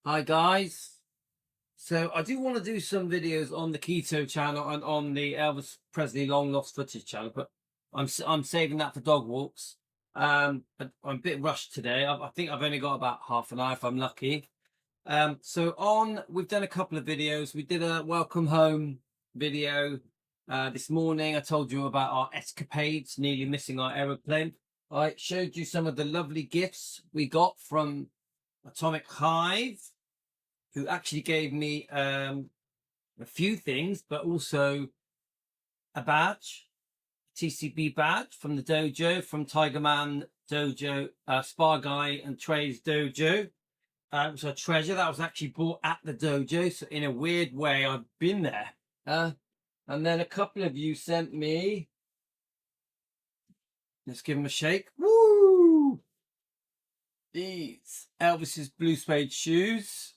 Hi guys. So I do want to do some videos on the Keto channel and on the Elvis Presley long lost footage channel, but I'm saving that for dog walks. But I'm a bit rushed today. I think I've only got about half an hour if I'm lucky. We've done a couple of videos. We did a welcome home video this morning. I told you about our escapades, nearly missing our aeroplane. I showed you some of the lovely gifts we got from Atomic Hive, who actually gave me a few things, but also a badge, TCB badge from the dojo, from Tiger Man Dojo, Spar Guy and Trey's dojo. It was a treasure that was actually bought at the dojo. So in a weird way, I've been there. And then a couple of you sent me. Let's give him a shake. Woo! These Elvis's blue suede shoes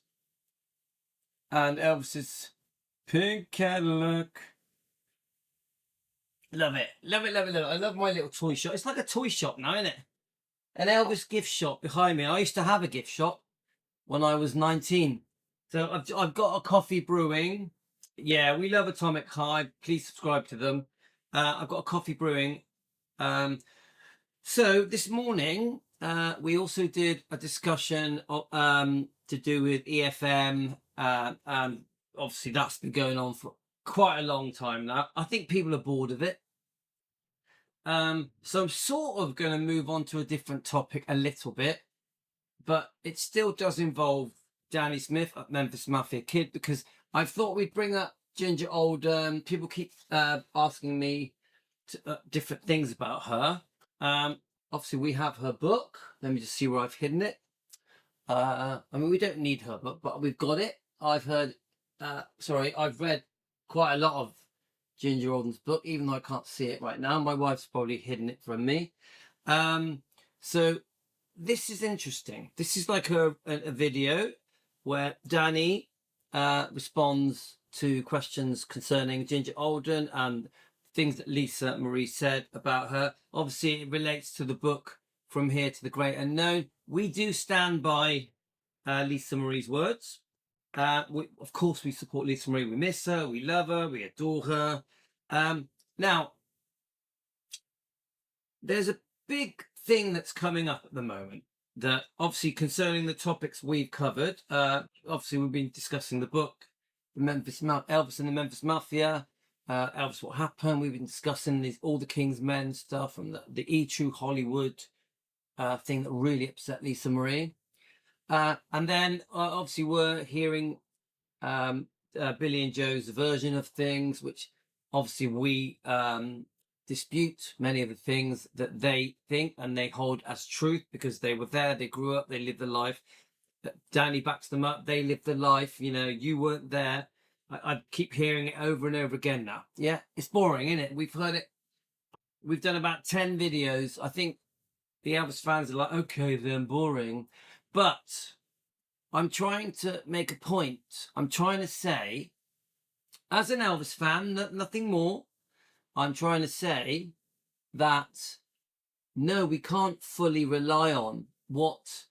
and Elvis's pink Cadillac. Love it. Love it, love it, love it. I love my little toy shop. It's like a toy shop now, isn't it? An Elvis gift shop behind me. I used to have a gift shop when I was 19. So I've got a coffee brewing. Yeah, we love Atomic Hive. Please subscribe to them. I've got a coffee brewing. So this morning, we also did a discussion to do with EFM. And obviously that's been going on for quite a long time now. I think people are bored of it. So I'm sort of going to move on to a different topic a little bit, but it still does involve Danny Smith at Memphis Mafia Kid, because I thought we'd bring up Ginger Alden. People keep asking me different things about her. Obviously we have her book. Let me just see where I've hidden it. I mean, we don't need her book, but we've got it. I've read quite a lot of Ginger Alden's book, even though I can't see it right now. My wife's probably hidden it from me. So this is interesting. This is like a video where Danny responds to questions concerning Ginger Alden and things that Lisa Marie said about her. Obviously, it relates to the book From Here to the Great Unknown. We do stand by Lisa Marie's words. Of course, we support Lisa Marie. We miss her. We love her. We adore her. Now, there's a big thing that's coming up at the moment that obviously concerning the topics we've covered. Obviously, we've been discussing the book, Elvis and the Memphis Mafia. Elvis, What Happened? We've been discussing all the King's Men stuff and the E True Hollywood thing that really upset Lisa Marie. And then obviously we're hearing Billy and Joe's version of things, which obviously we dispute many of the things that they think and they hold as truth because they were there, they grew up, they lived the life. Danny backs them up, they lived the life. You know, you weren't there. I keep hearing it over and over again now. Yeah, it's boring, isn't it? We've heard it. We've done about 10 videos. I think the Elvis fans are like, okay, then boring. But I'm trying to make a point. I'm trying to say, as an Elvis fan, nothing more, I'm trying to say that no, we can't fully rely on what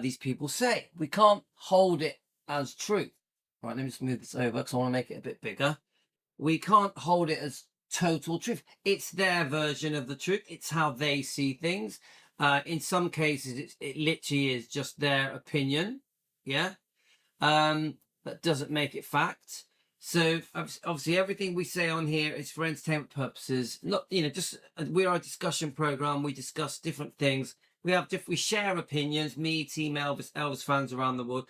these people say. We can't hold it as truth. Right, let me just move this over because I want to make it a bit bigger. We can't hold it as total truth. It's their version of the truth. It's how they see things. In some cases, it literally is just their opinion. Yeah. That doesn't make it fact. So obviously everything we say on here is for entertainment purposes. Not, you know, just we're a discussion program. We discuss different things. We share opinions. Me, Team Elvis, Elvis fans around the world.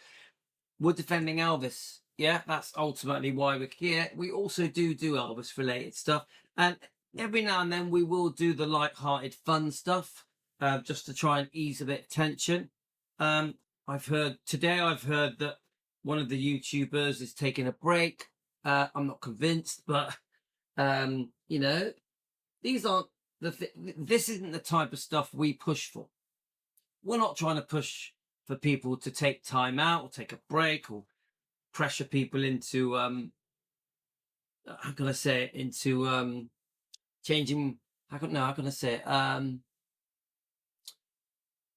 We're defending Elvis. Yeah, that's ultimately why we're here. We also do Elvis related stuff, and every now and then we will do the light-hearted fun stuff, just to try and ease a bit of tension. I've heard that one of the YouTubers is taking a break. I'm not convinced, but you know, these aren't this isn't the type of stuff we push for. We're not trying to push for people to take time out or take a break or pressure people into how can I say it, into changing. How can I say it?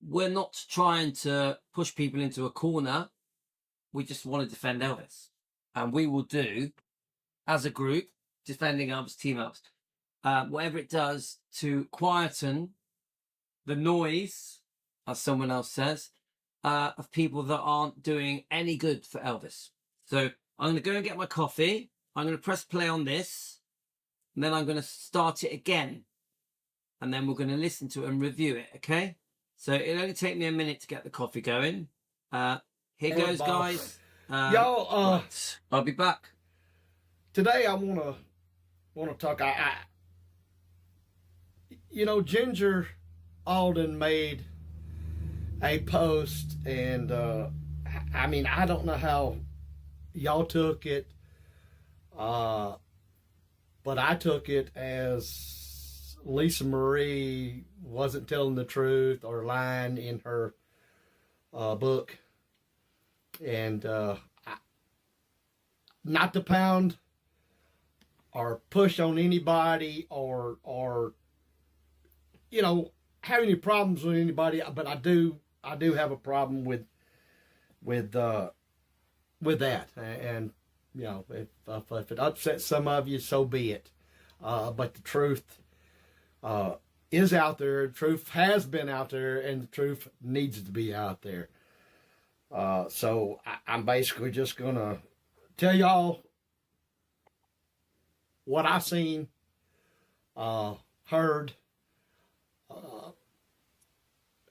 We're not trying to push people into a corner. we just want to defend Elvis. And we will do, as a group, defending Elvis team ups, whatever it does to quieten the noise, as someone else says, of people that aren't doing any good for Elvis. So I'm going to go and get my coffee. I'm going to press play on this, and then I'm going to start it again. And then we're going to listen to it and review it, okay? So it'll only take me a minute to get the coffee going. Here goes, guys. Y'all, right. I'll be back. Today I wanna talk. Ginger Alden made a post, and I don't know how y'all took it, but I took it as Lisa Marie wasn't telling the truth or lying in her book, and not to pound or push on anybody or have any problems with anybody, but I do have a problem with that, and if it upsets some of you, so be it. But the truth is out there. The truth has been out there, and the truth needs to be out there. So I'm basically just gonna tell y'all what I seen, heard,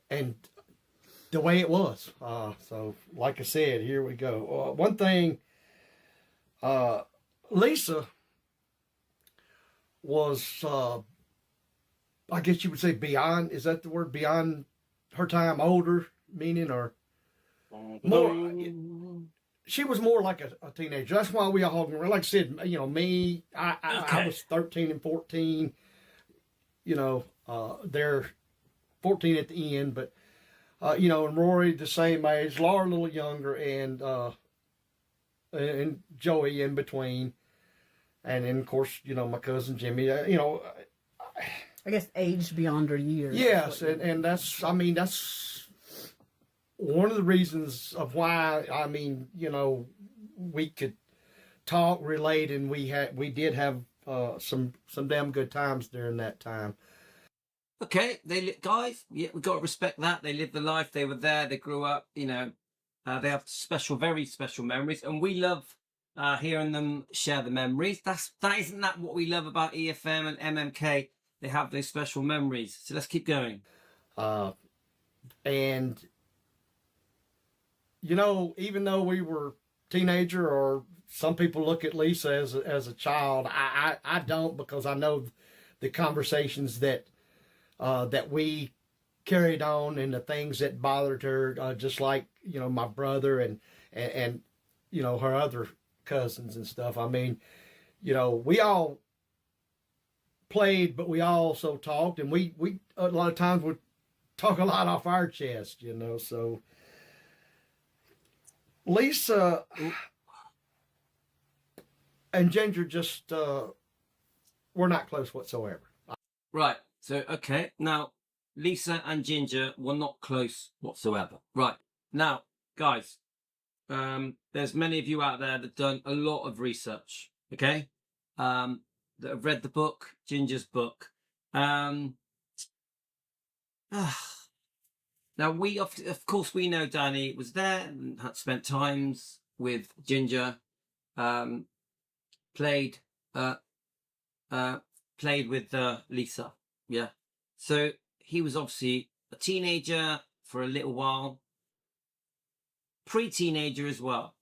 and the way it was. So like I said, here we go. One thing, Lisa was, I guess you would say beyond, is that the word, beyond her time, older, meaning, or more, she was more like a teenager. That's why we all, like I said, me, I was 13 and 14, they're 14 at the end, but, and Rory the same age, Laura a little younger, and Joey in between. And then, of course, my cousin Jimmy, I guess aged beyond her years. Yes, and that's one of the reasons of why, we could talk, relate, and we did have some damn good times during that time. Okay, guys, yeah, we've got to respect that. They lived the life, they were there, they grew up, they have very special memories, and we love hearing them share the memories. Isn't that what we love about EFM and MMK? They have those special memories. So let's keep going. And even though we were teenager, or some people look at Lisa as a child, I don't, because I know the conversations that we carried on, and the things that bothered her, just like my brother and her other cousins and stuff. We all played, but we also talked, and we a lot of times would talk a lot off our chest, so Lisa and Ginger just were not close whatsoever. Right. So, okay. Now, Lisa and Ginger were not close whatsoever. Right. Now, guys, there's many of you out there that have done a lot of research, okay? That have read the book, Ginger's book. Now, of course, we know Danny was there and had spent times with Ginger, played with Lisa. Yeah. So he was obviously a teenager for a little while, pre-teenager as well.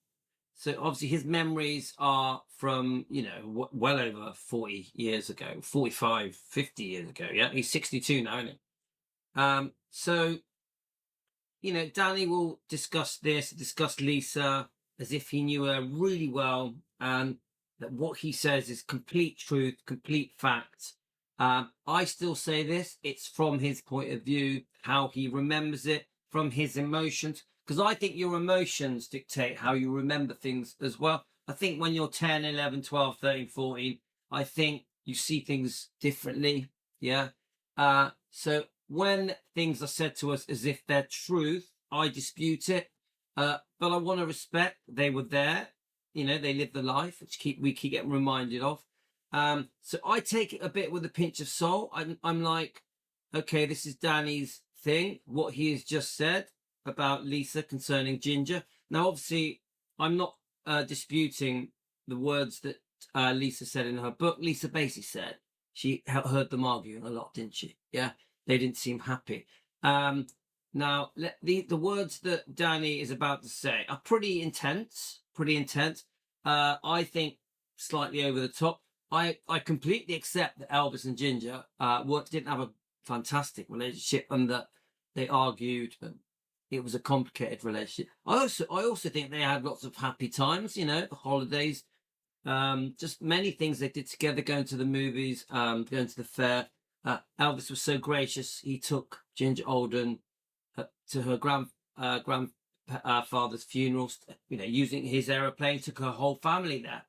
So obviously his memories are from, well over 40 years ago, 45, 50 years ago. Yeah. He's 62 now, isn't he? So, Danny will discuss Lisa as if he knew her really well, and that what he says is complete truth, complete fact. I still say this, it's from his point of view, how he remembers it, from his emotions, because I think your emotions dictate how you remember things as well. I think when you're 10, 11, 12, 13, 14, I think you see things differently, yeah? So when things are said to us as if they're truth, I dispute it. But I want to respect they were there. You know, they lived the life, which we keep getting reminded of. So I take it a bit with a pinch of salt. I'm like, okay, this is Danny's thing, what he has just said about Lisa concerning Ginger. Now, obviously, I'm not disputing the words that Lisa said in her book. Lisa basically said she heard them arguing a lot, didn't she? Yeah, they didn't seem happy. Now, the words that Danny is about to say are pretty intense, I think slightly over the top. I completely accept that Elvis and Ginger didn't have a fantastic relationship and that they argued and it was a complicated relationship. I also think they had lots of happy times, you know, the holidays, just many things they did together, going to the movies, going to the fair. Elvis was so gracious. He took Ginger Alden to her grandfather's funerals, you know, using his aeroplane, took her whole family there.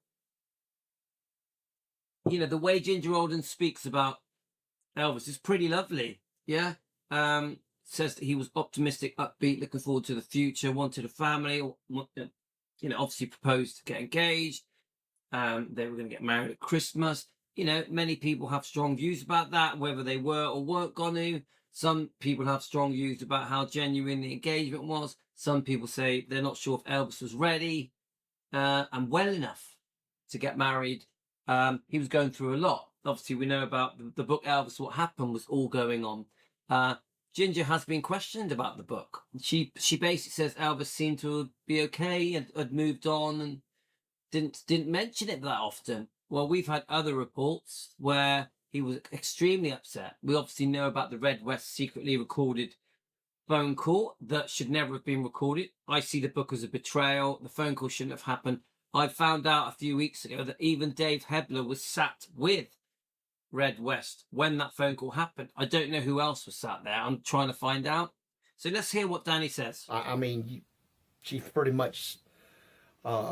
You know, the way Ginger Alden speaks about Elvis is pretty lovely. Yeah. Says that he was optimistic, upbeat, looking forward to the future, wanted a family, you know, obviously proposed to get engaged. They were going to get married at Christmas. You know, many people have strong views about that, whether they were or weren't going to. Some people have strong views about how genuine the engagement was. Some people say they're not sure if Elvis was ready and well enough to get married. He was going through a lot. Obviously, we know about the book Elvis, What Happened was all going on. Ginger has been questioned about the book. She basically says Elvis seemed to be okay and had moved on and didn't mention it that often. Well, we've had other reports where he was extremely upset. We obviously know about the Red West secretly recorded phone call that should never have been recorded. I see the book as a betrayal. The phone call shouldn't have happened. I found out a few weeks ago that even Dave Hebler was sat with Red West when that phone call happened. I don't know who else was sat there. I'm trying to find out. So let's hear what Danny says. I mean, she pretty much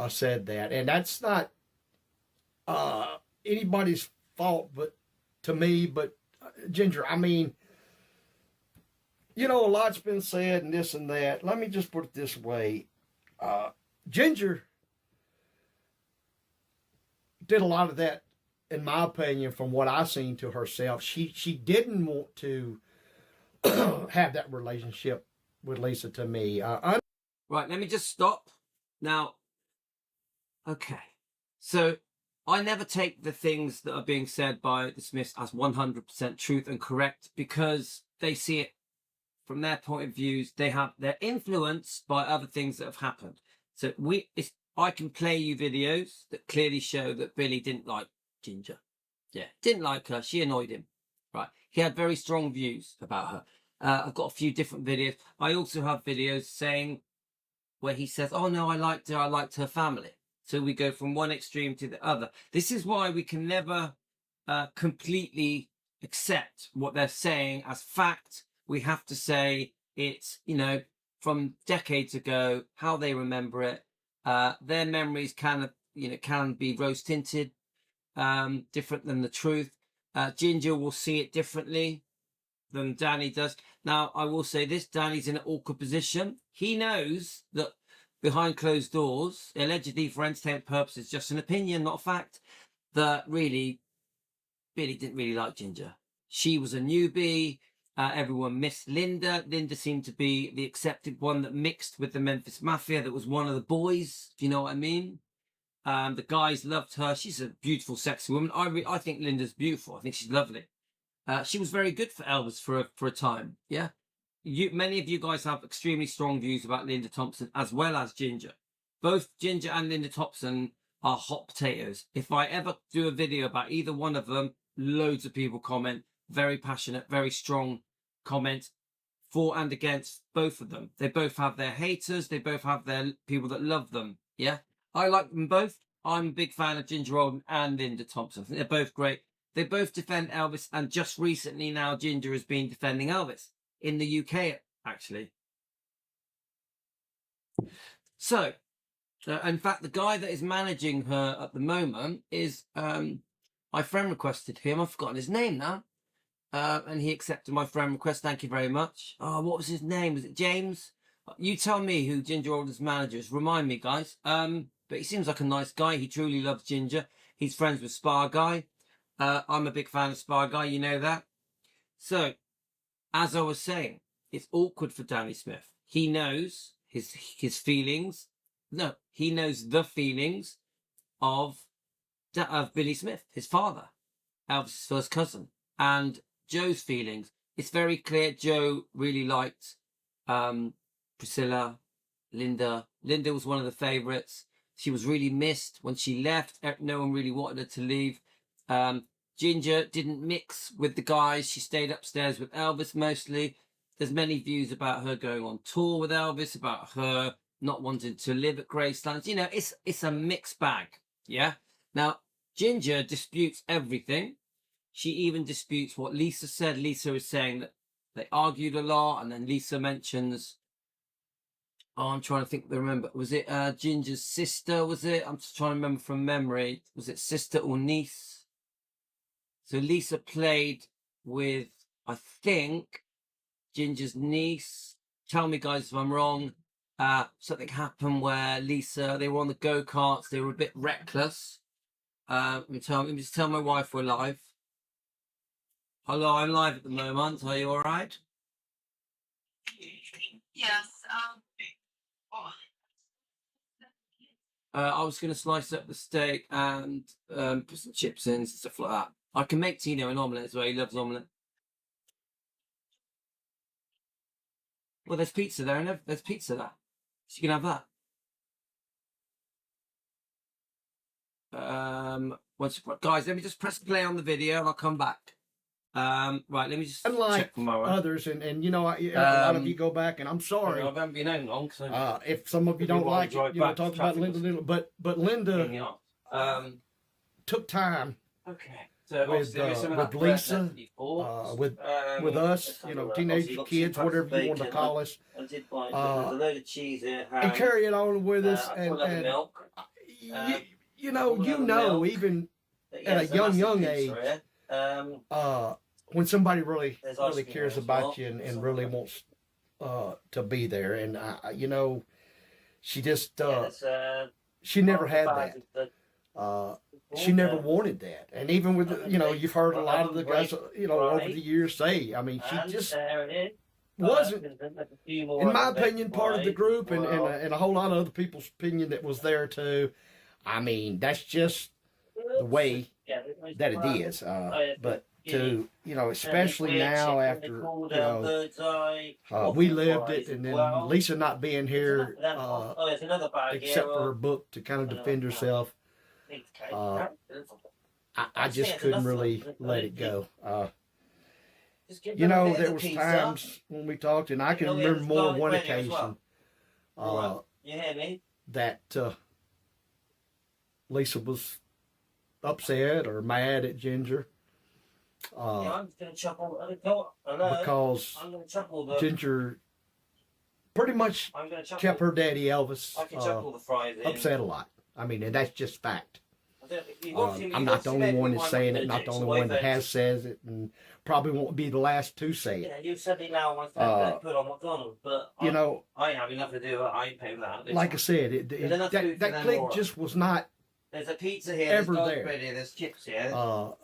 said that, and that's not anybody's fault, but to me, but Ginger, I mean, you know, a lot's been said and this and that. Let me just put it this way. Ginger did a lot of that, in my opinion, from what I've seen to herself. She didn't want to have that relationship with Lisa, to me. Right, let me just stop. Now, okay. So I never take the things that are being said by the Smiths as 100% truth and correct, because they see it from their point of views. They're influenced by other things that have happened. So I can play you videos that clearly show that Billy didn't like Ginger. Yeah, didn't like her. She annoyed him. Right. He had very strong views about her. I've got a few different videos. I also have videos saying where he says, oh no, I liked her. I liked her family. So we go from one extreme to the other. This is why we can never completely accept what they're saying as fact. We have to say it's, you know, from decades ago, how they remember it. Their memories can be rose tinted, different than the truth. Ginger will see it differently than Danny does. Now, I will say this, Danny's in an awkward position. He knows that behind closed doors, allegedly for entertainment purposes, just an opinion, not a fact, that really, Billy didn't really like Ginger. She was a newbie. Everyone missed Linda. Linda seemed to be the accepted one that mixed with the Memphis Mafia. That was one of the boys, if you know what I mean. The guys loved her. She's a beautiful, sexy woman. I think Linda's beautiful. I think she's lovely. She was very good for Elvis for a time. Yeah. Many of you guys have extremely strong views about Linda Thompson as well as Ginger. Both Ginger and Linda Thompson are hot potatoes. If I ever do a video about either one of them, loads of people comment. Very passionate, very strong comments for and against both of them. They both have their haters. They both have their people that love them. Yeah. I like them both. I'm a big fan of Ginger Alden and Linda Thompson. I think they're both great. They both defend Elvis, and just recently now Ginger has been defending Elvis in the UK, actually. So, in fact, the guy that is managing her at the moment is, I friend requested him. I've forgotten his name now. And he accepted my friend request. Thank you very much. Oh, what was his name? Was it James? You tell me who Ginger Alden's manager is. Remind me, guys. But he seems like a nice guy. He truly loves Ginger. He's friends with Spar Guy. I'm a big fan of Spar Guy. You know that. So, as I was saying, it's awkward for Danny Smith. He knows his feelings. No, he knows the feelings of Billy Smith, his father, Elvis' first cousin, and Joe's feelings. It's very clear Joe really liked Priscilla, Linda. Linda was one of the favourites. She was really missed when she left. No one really wanted her to leave. Ginger didn't mix with the guys. She stayed upstairs with Elvis mostly. There's many views about her going on tour with Elvis, about her not wanting to live at Graceland. You know, it's a mixed bag. Yeah. Now, Ginger disputes everything. She even disputes what Lisa said. Lisa is saying that they argued a lot, and then Lisa mentions, oh, I'm trying to remember. Was it Ginger's sister, was it? I'm just trying to remember from memory. Was it sister or niece? So Lisa played with, I think, Ginger's niece. Tell me, guys, if I'm wrong. Something happened where they were on the go-karts. They were a bit reckless. Let me just tell my wife we're live. Hello, I'm live at the moment. Are you all right? Yes. I was going to slice up the steak and put some chips in and stuff like that. I can make Tino an omelette as well. He loves omelette. Well, there's pizza there, and there's pizza there. So you can have that. Guys, let me just press play on the video and I'll come back. Right, let me just Unlike check my others, and you know, a lot of you go back, and I'm sorry. I haven't been home long, so if some of you don't like it, you know, talk about Linda, but Linda took time. Okay. So with Lisa, with us, you know, teenage kids, whatever you want to call us, I did buy a load of cheese here, and carry it on with us, and milk. Even at a young age, when somebody really cares about you and really wants to be there, and you know, she just she never had that. She never wanted that, and even with you've heard a lot of the guys over the years say, I mean, she just wasn't, in my opinion, part of the group, and a whole lot of other people's opinion that was there too. I mean, that's just the way that it is. But to especially now after we lived it, and then Lisa not being here, except for her book to kind of defend herself. I just couldn't really let it go. There was times when we talked, and I can remember more one occasion that Lisa was upset or mad at Ginger because Ginger pretty much kept her daddy Elvis upset a lot. I mean, and that's just fact. I'm not the only one that's saying it, not the only one that has says it, and probably won't be the last to say it. Yeah, you said it now once I put on McDonald's, but I have enough to do it. I pay that. Like I said, that click just was not. There's a pizza here. Ever there's there. Here, there's chips here.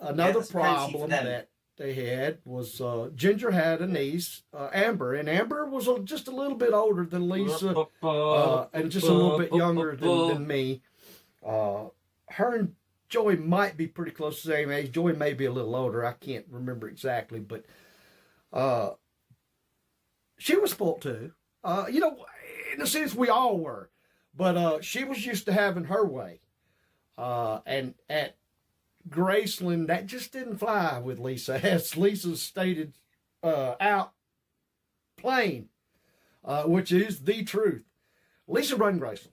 Another problem that they had was Ginger had a niece, Amber, and Amber was just a little bit older than Lisa, and just a little bit younger than me. Her and Joey might be pretty close to the same age. Joey may be a little older. I can't remember exactly, but she was spoiled too. In a sense, we all were, but she was used to having her way. And at Graceland, that just didn't fly with Lisa, as Lisa stated out plain, which is the truth. Lisa run Graceland.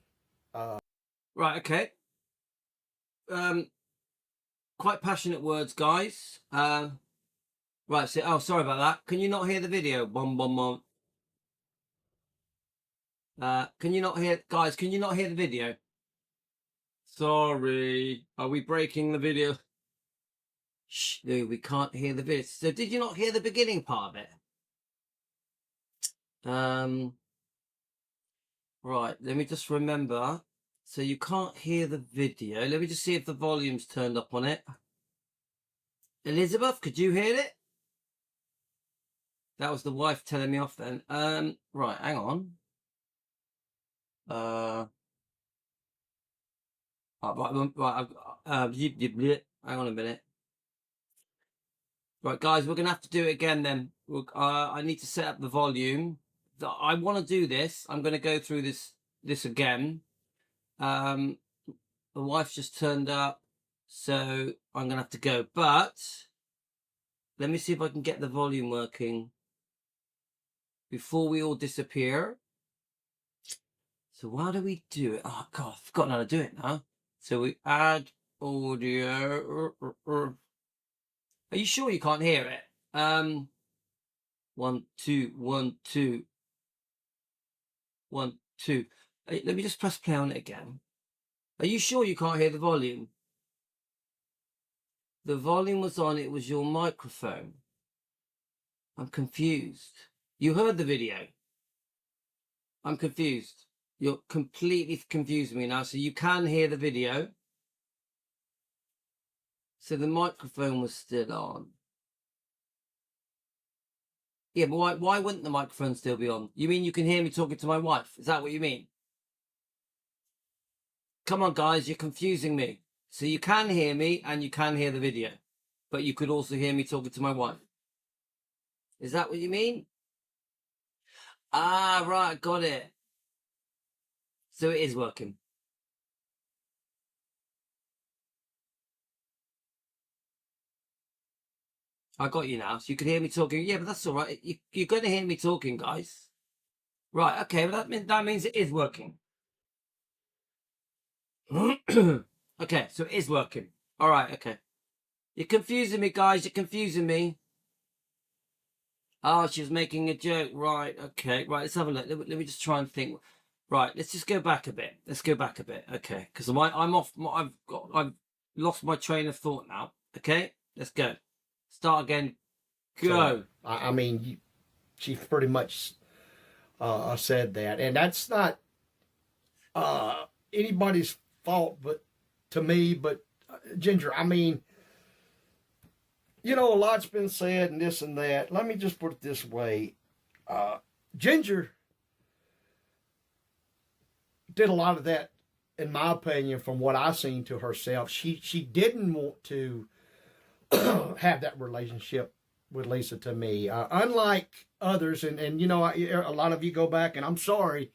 Right, okay. Quite passionate words, guys. Right, so, sorry about that. Can you not hear the video? Bom, bom, bom. Can you not hear, guys, can you not hear the video? Sorry. Are we breaking the video? Shh, no, we can't hear the video. So did you not hear the beginning part of it? Right, let me just remember. So you can't hear the video. Let me just see if the volume's turned up on it. Elizabeth, could you hear it? That was the wife telling me off then. Right, hang on. Hang on a minute. Right, guys, we're gonna have to do it again then. I need to set up the volume. I want to do this. I'm gonna go through this again. The wife just turned up, so I'm gonna have to go. But let me see if I can get the volume working before we all disappear. So how do we do it? Oh God, I've forgotten how to do it now. So we add audio. Are you sure you can't hear it? 1, 2, 1, 2, 1, 2. Let me just press play on it again. Are you sure you can't hear the volume? The volume was on, it was your microphone. I'm confused. You heard the video. I'm confused. You're completely confusing me now. So you can hear the video. So the microphone was still on. Yeah, but why wouldn't the microphone still be on? You mean you can hear me talking to my wife? Is that what you mean? Come on, guys, you're confusing me. So you can hear me and you can hear the video, but you could also hear me talking to my wife. Is that what you mean? Ah, right, got it. So it is working. I got you now. So you can hear me talking. Yeah, but that's all right. You're going to hear me talking, guys. Right, okay, well, that means it is working. Okay, so it is working. All right, okay. You're confusing me, guys. You're confusing me. Oh, she was making a joke. Right, okay. Right, let's have a look. Let me just try and think. Right, let's just go back a bit. Let's go back a bit. Okay, because I'm off. I've lost my train of thought now. Okay, let's go. Start again. Go. So, I mean, she pretty much said that, and that's not anybody's fault, but to me. But Ginger, I mean, you know, a lot's been said and this and that. Let me just put it this way: Ginger did a lot of that, in my opinion, from what I've seen to herself. She didn't want to have that relationship with Lisa, to me. Unlike others, and you know, a lot of you go back, and I'm sorry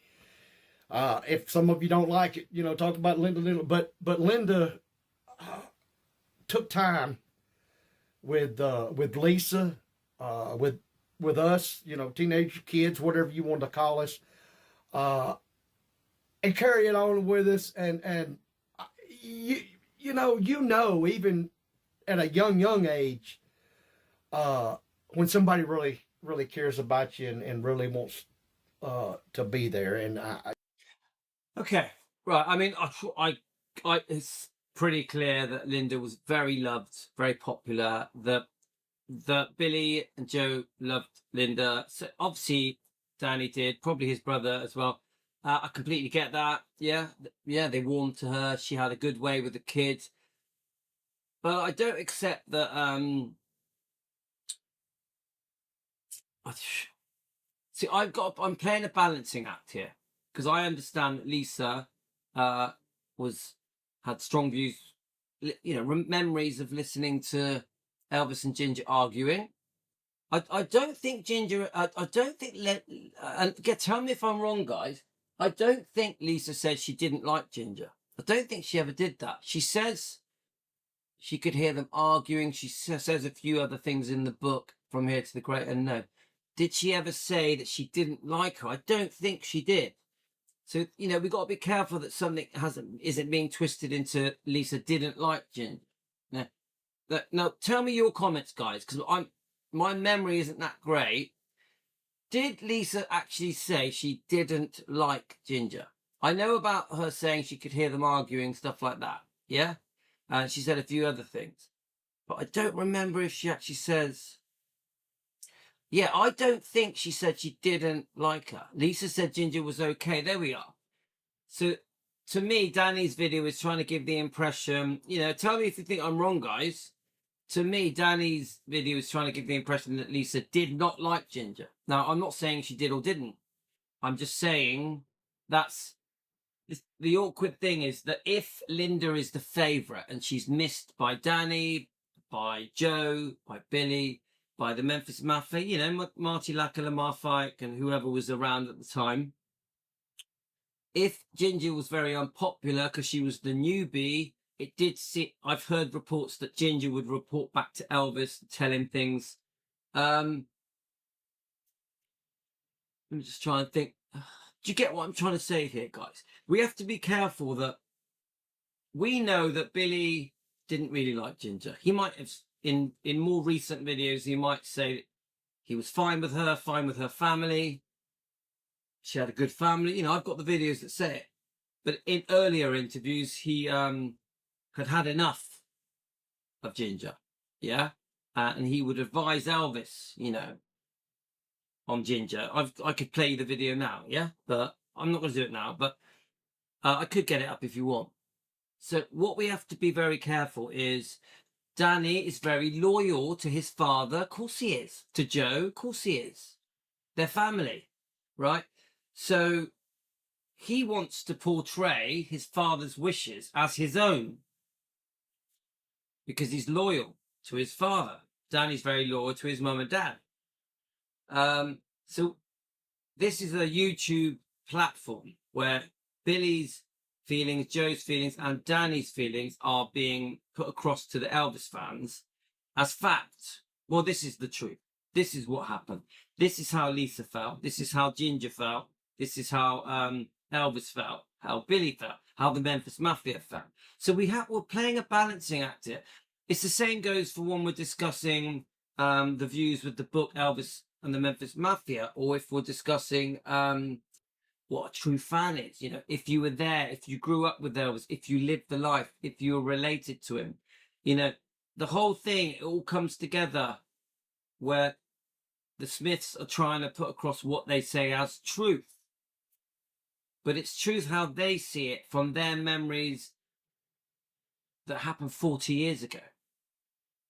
if some of you don't like it, you know, talk about Linda, but Linda took time with Lisa, with us, you know, teenage kids, whatever you want to call us, and carry it on with us, and you know, even at a young age, when somebody really cares about you and really wants to be there, and Okay, right. I mean, it's pretty clear that Linda was very loved, very popular. That Billy and Joe loved Linda. So obviously, Danny did. Probably his brother as well. I completely get that. Yeah, they warmed to her. She had a good way with the kids. But I don't accept that. See, I'm playing a balancing act here, because I understand that Lisa had strong views, you know, memories of listening to Elvis and Ginger arguing. I don't think Ginger. I don't think. Tell me if I'm wrong, guys. I don't think Lisa said she didn't like Ginger. I don't think she ever did that. She says she could hear them arguing. She says a few other things in the book, From Here to the Great Unknown. Did she ever say that she didn't like her? I don't think she did. So, you know, we've got to be careful that something isn't being twisted into Lisa didn't like Ginger. Now, tell me your comments, guys, because my memory isn't that great. Did Lisa actually say she didn't like Ginger? I know about her saying she could hear them arguing, stuff like that. Yeah? And she said a few other things. But I don't remember if she actually says... Yeah, I don't think she said she didn't like her. Lisa said Ginger was okay. There we are. So to me, Danny's video is trying to give the impression, tell me if you think I'm wrong, guys. To me, Danny's video is trying to give the impression that Lisa did not like Ginger. Now, I'm not saying she did or didn't. I'm just saying that's the awkward thing is that if Linda is the favourite and she's missed by Danny, by Joe, by Billy, by the Memphis Mafia, Marty Lackalamafike and whoever was around at the time. If Ginger was very unpopular because she was the newbie, it did see. I've heard reports that Ginger would report back to Elvis, tell him things. Let me just try and think. Do you get what I'm trying to say here, guys? We have to be careful that we know that Billy didn't really like Ginger. He might have, in more recent videos, he might say he was fine with her family. She had a good family. I've got the videos that say it. But in earlier interviews, he had enough of Ginger. Yeah? And he would advise Elvis, on Ginger. I could play the video now, yeah? But I'm not going to do it now. But I could get it up if you want. So what we have to be very careful is Danny is very loyal to his father. Of course he is. To Joe, of course he is. They're family, right? So he wants to portray his father's wishes as his own because he's loyal to his father. Danny's very loyal to his mum and dad. So this is a YouTube platform where Billy's feelings, Joe's feelings, and Danny's feelings are being put across to the Elvis fans as fact. Well, this is the truth. This is what happened. This is how Lisa felt. This is how Ginger felt. This is how Elvis felt, how Billy felt, how the Memphis Mafia felt. So we're playing a balancing act here. It's the same goes for when we're discussing the views with the book Elvis and the Memphis Mafia, or if we're discussing what a true fan is. If you were there, if you grew up with Elvis, if you lived the life, if you were related to him, the whole thing, it all comes together where the Smiths are trying to put across what they say as truth. But it's truth how they see it from their memories that happened 40 years ago.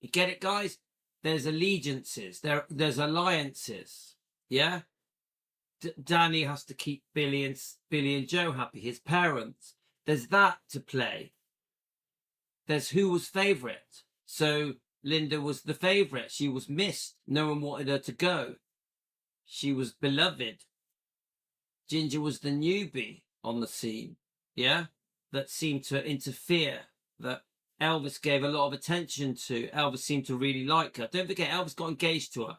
You get it, guys? There's allegiances. There's alliances. Yeah? Danny has to keep Billy and Joe happy, his parents. There's that to play. There's who was favourite. So Linda was the favourite. She was missed. No one wanted her to go. She was beloved. Ginger was the newbie on the scene, yeah, that seemed to interfere, that Elvis gave a lot of attention to. Elvis seemed to really like her. Don't forget, Elvis got engaged to her,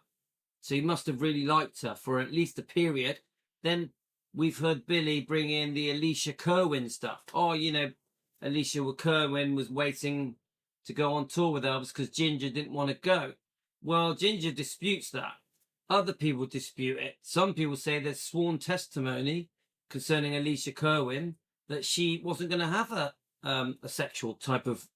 so he must have really liked her for at least a period. Then we've heard Billy bring in the Alicia Kerwin stuff. Oh, Alicia Kerwin was waiting to go on tour with Elvis because Ginger didn't want to go. Well, Ginger disputes that. Other people dispute it. Some people say there's sworn testimony concerning Alicia Kerwin that she wasn't going to have a sexual type of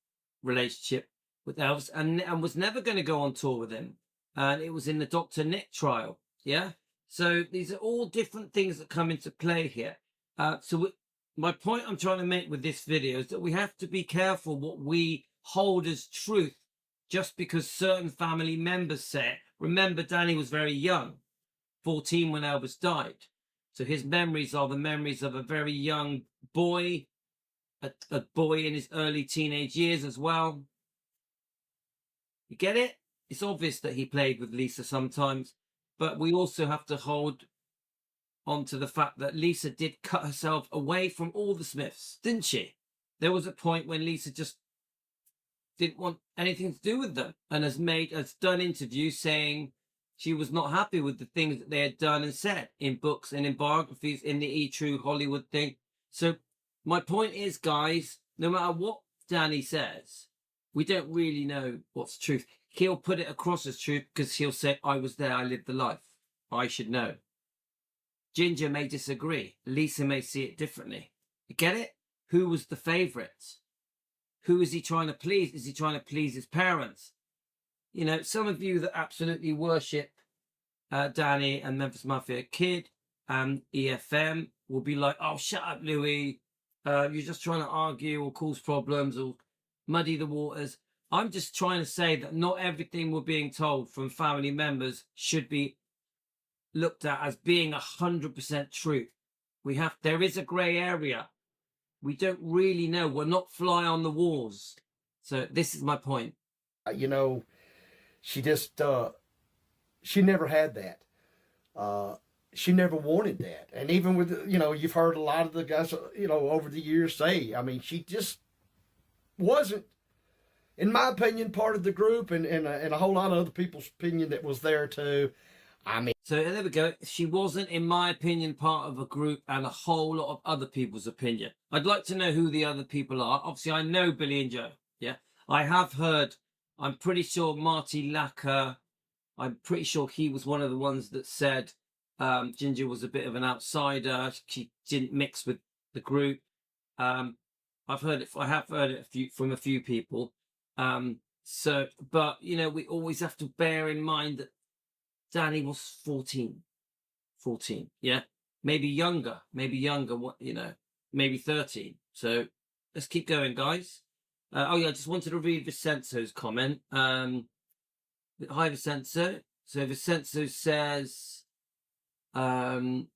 relationship with Elvis and was never going to go on tour with him. And it was in the Dr. Nick trial. Yeah. So these are all different things that come into play here. My point I'm trying to make with this video is that we have to be careful what we hold as truth just because certain family members say it. Remember, Danny was very young, 14 when Elvis died. So his memories are the memories of a very young boy, a boy in his early teenage years as well. You get it? It's obvious that he played with Lisa sometimes, but we also have to hold on to the fact that Lisa did cut herself away from all the Smiths, didn't she? There was a point when Lisa just didn't want anything to do with them and has done interviews saying she was not happy with the things that they had done and said in books and in biographies in the E-True Hollywood thing. So my point is, guys, no matter what Danny says, we don't really know what's truth. He'll put it across as truth because he'll say, I was there, I lived the life. I should know. Ginger may disagree. Lisa may see it differently. You get it? Who was the favourite? Who is he trying to please? Is he trying to please his parents? Some of you that absolutely worship Danny and Memphis Mafia Kid and EFM will be like, oh, shut up, Louis. you're just trying to argue or cause problems or muddy the waters. I'm just trying to say that not everything we're being told from family members should be looked at as being 100% true. There is a grey area. We don't really know. We're not fly on the walls. So this is my point. You know, she just she never had that. She never wanted that. And even with, you know, you've heard a lot of the guys, you know, over the years say, I mean, she just wasn't, in my opinion, part of the group, and a whole lot of other people's opinion that was there too. I mean, so there we go. She wasn't, in my opinion, part of a group and a whole lot of other people's opinion. I'd like to know who the other people are. Obviously, I know Billy and Joe. Yeah, I have heard. I'm pretty sure Marty Lacker. I'm pretty sure he was one of the ones that said Ginger was a bit of an outsider. She didn't mix with the group. I've heard it. I have heard it from a few people. So, but you know, we always have to bear in mind that Danny was 14, yeah, maybe younger, what, you know, maybe 13. So let's keep going, guys. Oh yeah, I just wanted to read Vincenzo's comment. Hi Vincenzo. So Vincenzo says, Louis,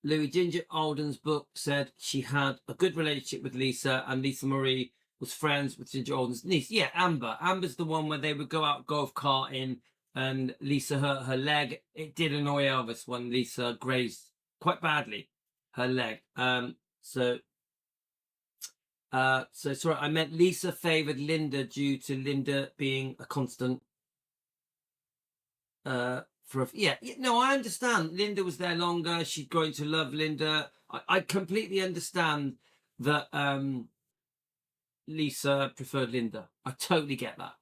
Ginger Alden's book said she had a good relationship with Lisa, and Lisa Marie was friends with Ginger Alden's niece. Yeah, Amber. Amber's the one where they would go out golf karting and Lisa hurt her leg. It did annoy Elvis when Lisa grazed quite badly her leg. So sorry, I meant Lisa favoured Linda due to Linda being a constant. No, I understand. Linda was there longer. She'd grown to love Linda. I completely understand that Lisa preferred Linda. I totally get that.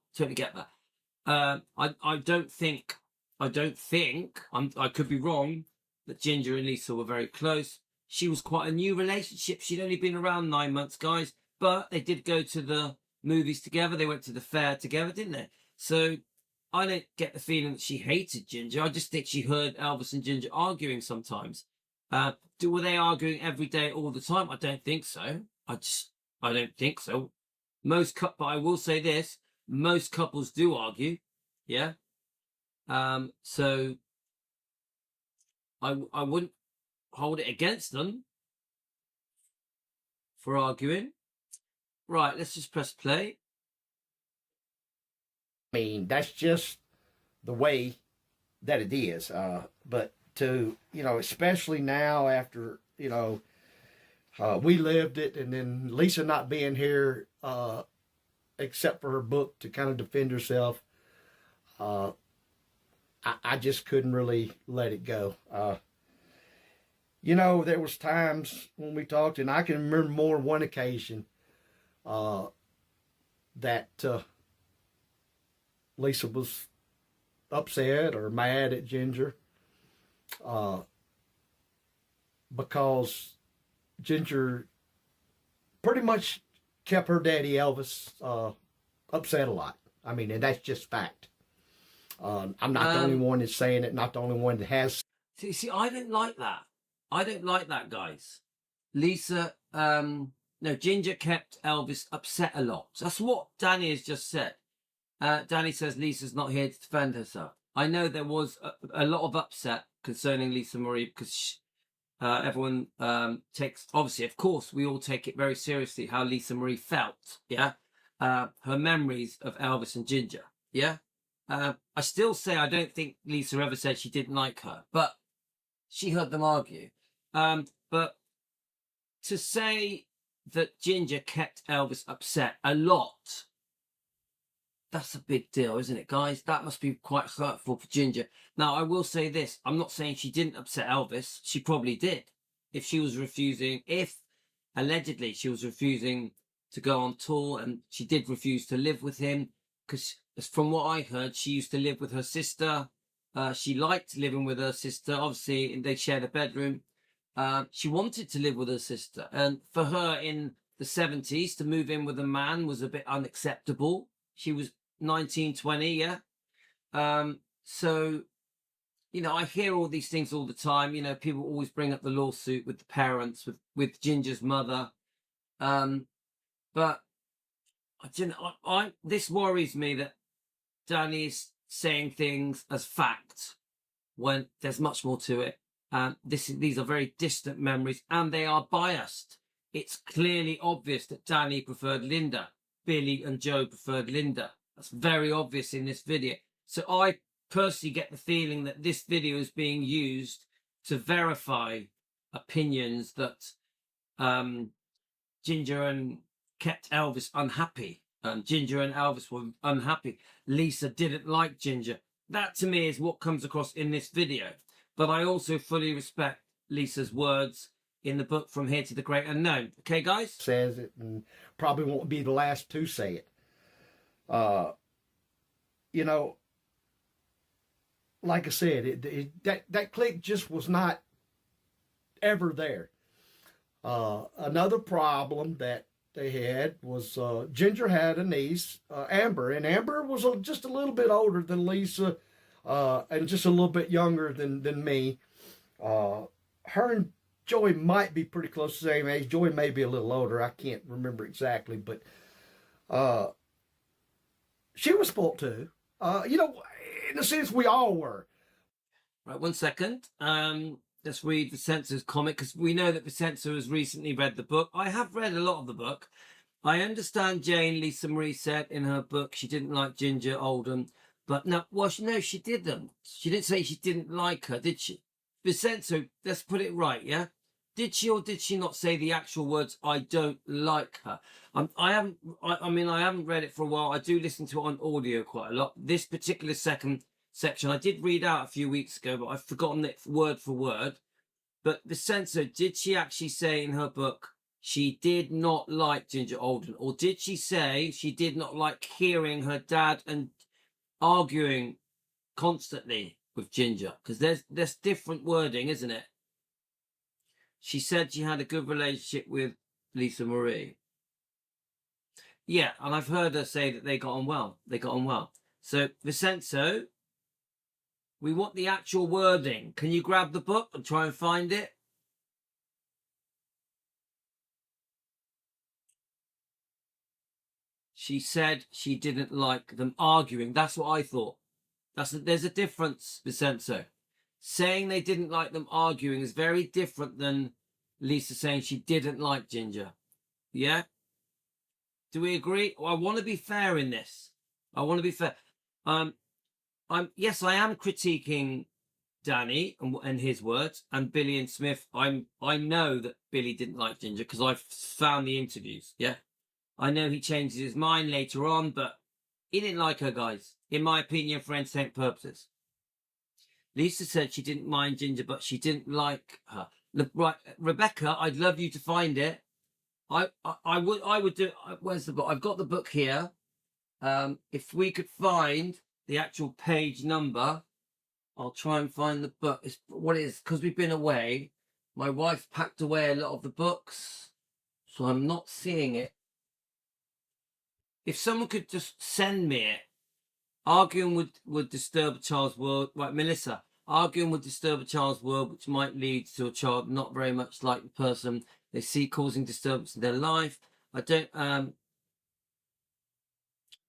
I don't think, I could be wrong, that Ginger and Lisa were very close. She was quite a new relationship. She'd only been around 9 months, guys, but they did go to the movies together. They went to the fair together, didn't they? So I don't get the feeling that she hated Ginger. I just think she heard Elvis and Ginger arguing sometimes. Were they arguing every day all the time? I don't think so. I don't think so. But I will say this, most couples do argue, yeah. So I wouldn't hold it against them for arguing. Right, let's just press play. I mean, that's just the way that it is. But to, you know, especially now after, you know, we lived it, and then Lisa not being here, except for her book to kind of defend herself, I just couldn't really let it go. You know, there was times when we talked, and I can remember more one occasion that Lisa was upset or mad at Ginger because Ginger pretty much kept her daddy Elvis upset a lot. I mean, and that's just fact. I'm not the only one that's saying it, not the only one that has. See, I don't like that. I don't like that, guys. Lisa, no, Ginger kept Elvis upset a lot. That's what Danny has just said. Danny says Lisa's not here to defend herself. I know there was a lot of upset concerning Lisa Marie because everyone takes, obviously, of course, we all take it very seriously how Lisa Marie felt, yeah? Her memories of Elvis and Ginger, yeah? I still say I don't think Lisa ever said she didn't like her, but she heard them argue. But to say that Ginger kept Elvis upset a lot, that's a big deal, isn't it, guys? That must be quite hurtful for Ginger. Now, I will say this. I'm not saying she didn't upset Elvis. She probably did. If allegedly she was refusing to go on tour, and she did refuse to live with him, because from what I heard, she used to live with her sister. She liked living with her sister. Obviously, they shared a bedroom. She wanted to live with her sister. And for her in the 70s, to move in with a man was a bit unacceptable. She was 19, 20, yeah? So, you know, I hear all these things all the time. You know, people always bring up the lawsuit with the parents, with Ginger's mother. But this worries me that Danny is saying things as fact when there's much more to it. These are very distant memories, and they are biased. It's clearly obvious that Danny preferred Linda. Billy and Joe preferred Linda. That's very obvious in this video. So I personally get the feeling that this video is being used to verify opinions that Ginger and kept Elvis unhappy. Ginger and Elvis were unhappy. Lisa didn't like Ginger. That to me is what comes across in this video. But I also fully respect Lisa's words in the book From Here to the Great Unknown. Okay, guys? Says it, and probably won't be the last to say it. You know, like I said, that click just was not ever there. Another problem that they had was Ginger had a niece, Amber, and Amber was just a little bit older than Lisa, and just a little bit younger than me. Her and Joey might be pretty close to the same age. Joey may be a little older. I can't remember exactly, but she was spoiled too. You know, in a sense, we all were. Right, 1 second. Let's read Vincenzo's comment, because we know that Vincenzo has recently read the book. I have read a lot of the book. I understand Jane, Lisa Marie said in her book she didn't like Ginger Alden, but no, well, no, she didn't. She didn't say she didn't like her, did she? Vincenzo, let's put it right, yeah? Did she or did she not say the actual words, I don't like her? I haven't read it for a while. I do listen to it on audio quite a lot. This particular section I did read out a few weeks ago, but I've forgotten it word for word. But Vincenzo, did she actually say in her book she did not like Ginger Alden? Or did she say she did not like hearing her dad and arguing constantly with Ginger? Because there's different wording, isn't it? She said she had a good relationship with Lisa Marie. Yeah, and I've heard her say that they got on well. They got on well. So, Vincenzo, we want the actual wording. Can you grab the book and try and find it? She said she didn't like them arguing. That's what I thought. There's a difference, Vincenzo. Saying they didn't like them arguing is very different than Lisa saying she didn't like Ginger. Yeah? Do we agree? I want to be fair in this. I want to be fair. Yes, I am critiquing Danny and his words, and Billy and Smith. I know that Billy didn't like Ginger because I've found the interviews. Yeah, I know he changes his mind later on, but he didn't like her, guys. In my opinion, for entertainment purposes. Lisa said she didn't mind Ginger, but she didn't like her. Look, right, Rebecca, I'd love you to find it. I would do. Where's the book? I've got the book here. If we could find the actual page number, I'll try and find the book. It's what it is, because we've been away. My wife packed away a lot of the books, so I'm not seeing it. If someone could just send me it. Arguing would disturb a child's world. Right, Melissa. Arguing would disturb a child's world, which might lead to a child not very much like the person they see causing disturbance in their life. I don't.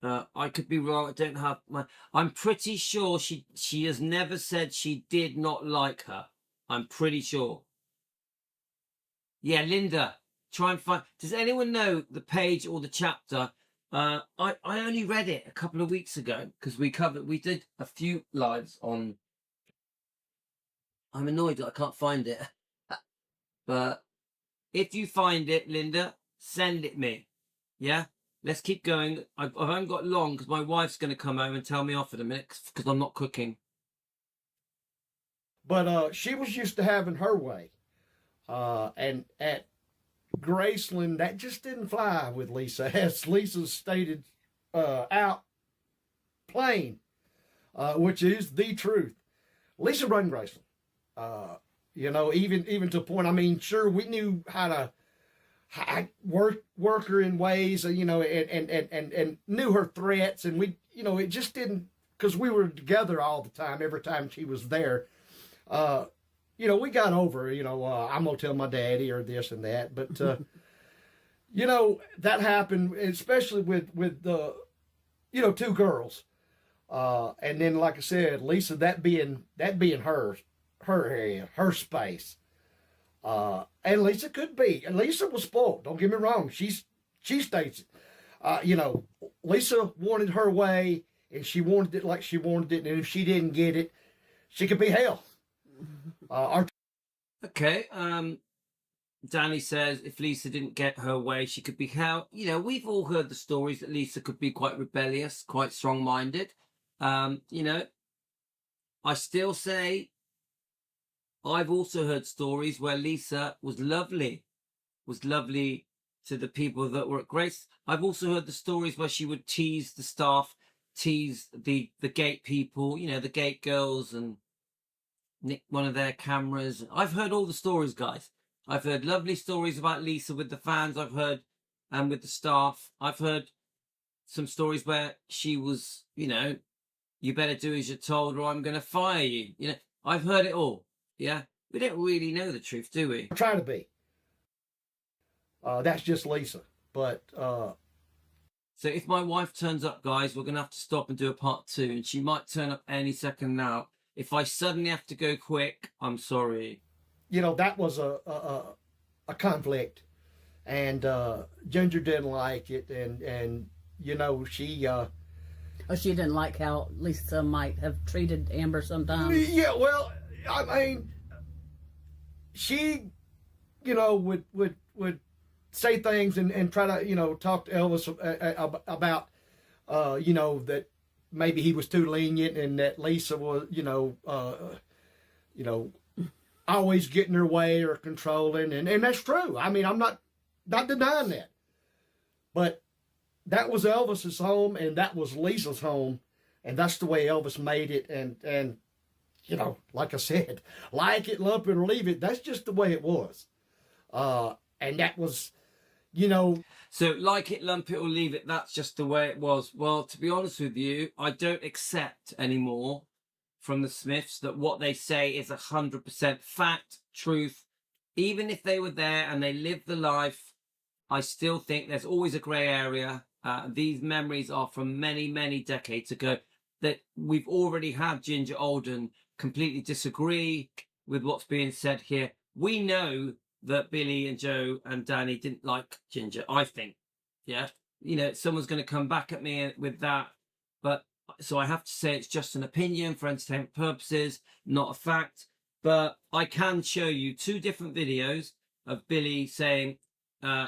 I could be wrong. I don't have my. I'm pretty sure she has never said she did not like her. I'm pretty sure. Yeah, Linda, try and find. Does anyone know the page or the chapter? I only read it a couple of weeks ago because we did a few lives on. I'm annoyed that I can't find it, but if you find it, Linda, send it me. Yeah. Let's keep going. I haven't got long because my wife's going to come home and tell me off in a minute because I'm not cooking. But she was used to having her way. And at Graceland, that just didn't fly with Lisa, as Lisa stated out plain, which is the truth. Lisa run Graceland. You know, even to a point, I mean, sure, we knew how to work her in ways, you know, and knew her threats, and we, you know, it just didn't, because we were together all the time, every time she was there. You know, we got over, you know, I'm gonna tell my daddy or this and that, but you know, that happened, especially with the, you know, two girls. And then, like I said, Lisa, that being her area, her space. And Lisa could be. And Lisa was spoiled. Don't get me wrong. She states it. You know, Lisa wanted her way, and she wanted it like she wanted it. And if she didn't get it, she could be hell. Okay. Danny says if Lisa didn't get her way, she could be hell. You know, we've all heard the stories that Lisa could be quite rebellious, quite strong-minded. You know, I still say I've also heard stories where Lisa was lovely to the people that were at Grace. I've also heard the stories where she would tease the staff, tease the gate people, you know, the gate girls, and nick one of their cameras. I've heard all the stories, guys. I've heard lovely stories about Lisa with the fans. I've heard, and with the staff. I've heard some stories where she was, you know, you better do as you're told or I'm going to fire you. You know, I've heard it all. Yeah. We don't really know the truth, do we? Try to be. That's just Lisa. But, so if my wife turns up, guys, we're going to have to stop and do a part 2. And she might turn up any second now. If I suddenly have to go quick, I'm sorry. You know, that was a conflict. And Ginger didn't like it. And you know, she... she didn't like how Lisa might have treated Amber sometimes. Yeah, well, I mean, she, you know, would say things and try to, you know, talk to Elvis about, you know, that maybe he was too lenient and that Lisa was, you know, always getting her way or controlling, and that's true. I mean, I'm not denying that, but that was Elvis's home and that was Lisa's home, and that's the way Elvis made it. And you know, like I said, like it, lump it, or leave it. That's just the way it was, and that was, you know. So, like it, lump it, or leave it. That's just the way it was. Well, to be honest with you, I don't accept anymore from the Smiths that what they say is 100% fact, truth. Even if they were there and they lived the life, I still think there's always a grey area. These memories are from many, many decades ago. That we've already had Ginger Alden completely disagree with what's being said here. We know that Billy and Joe and Danny didn't like Ginger, I think. Yeah. You know, someone's going to come back at me with that. But so I have to say it's just an opinion for entertainment purposes, not a fact. But I can show you 2 different videos of Billy saying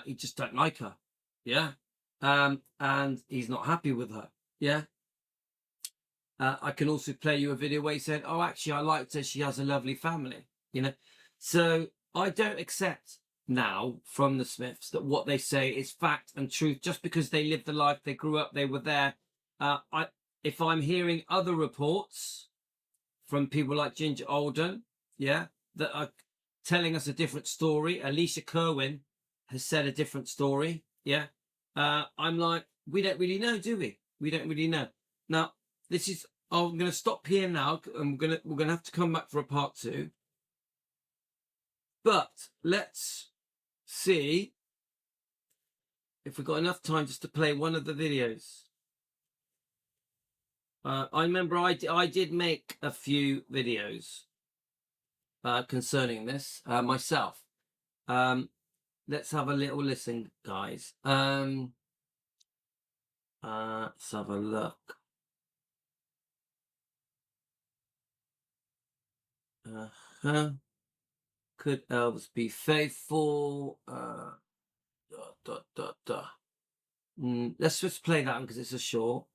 he just don't like her. Yeah. And he's not happy with her. Yeah. I can also play you a video where he said, oh, actually, I liked her. She has a lovely family. You know. So I don't accept now from the Smiths that what they say is fact and truth just because they lived the life, they grew up, they were there. If I'm hearing other reports from people like Ginger Alden, yeah, that are telling us a different story. Alicia Kerwin has said a different story. Yeah. I'm like, we don't really know, do we? We don't really know. Now, this is, I'm going to stop here now. We're going to have to come back for a part 2. But let's see if we've got enough time just to play one of the videos. I remember I did make a few videos concerning this myself. Let's have a little listen, guys. Let's have a look. Could Elvis be faithful? Let's just play that one because it's a short.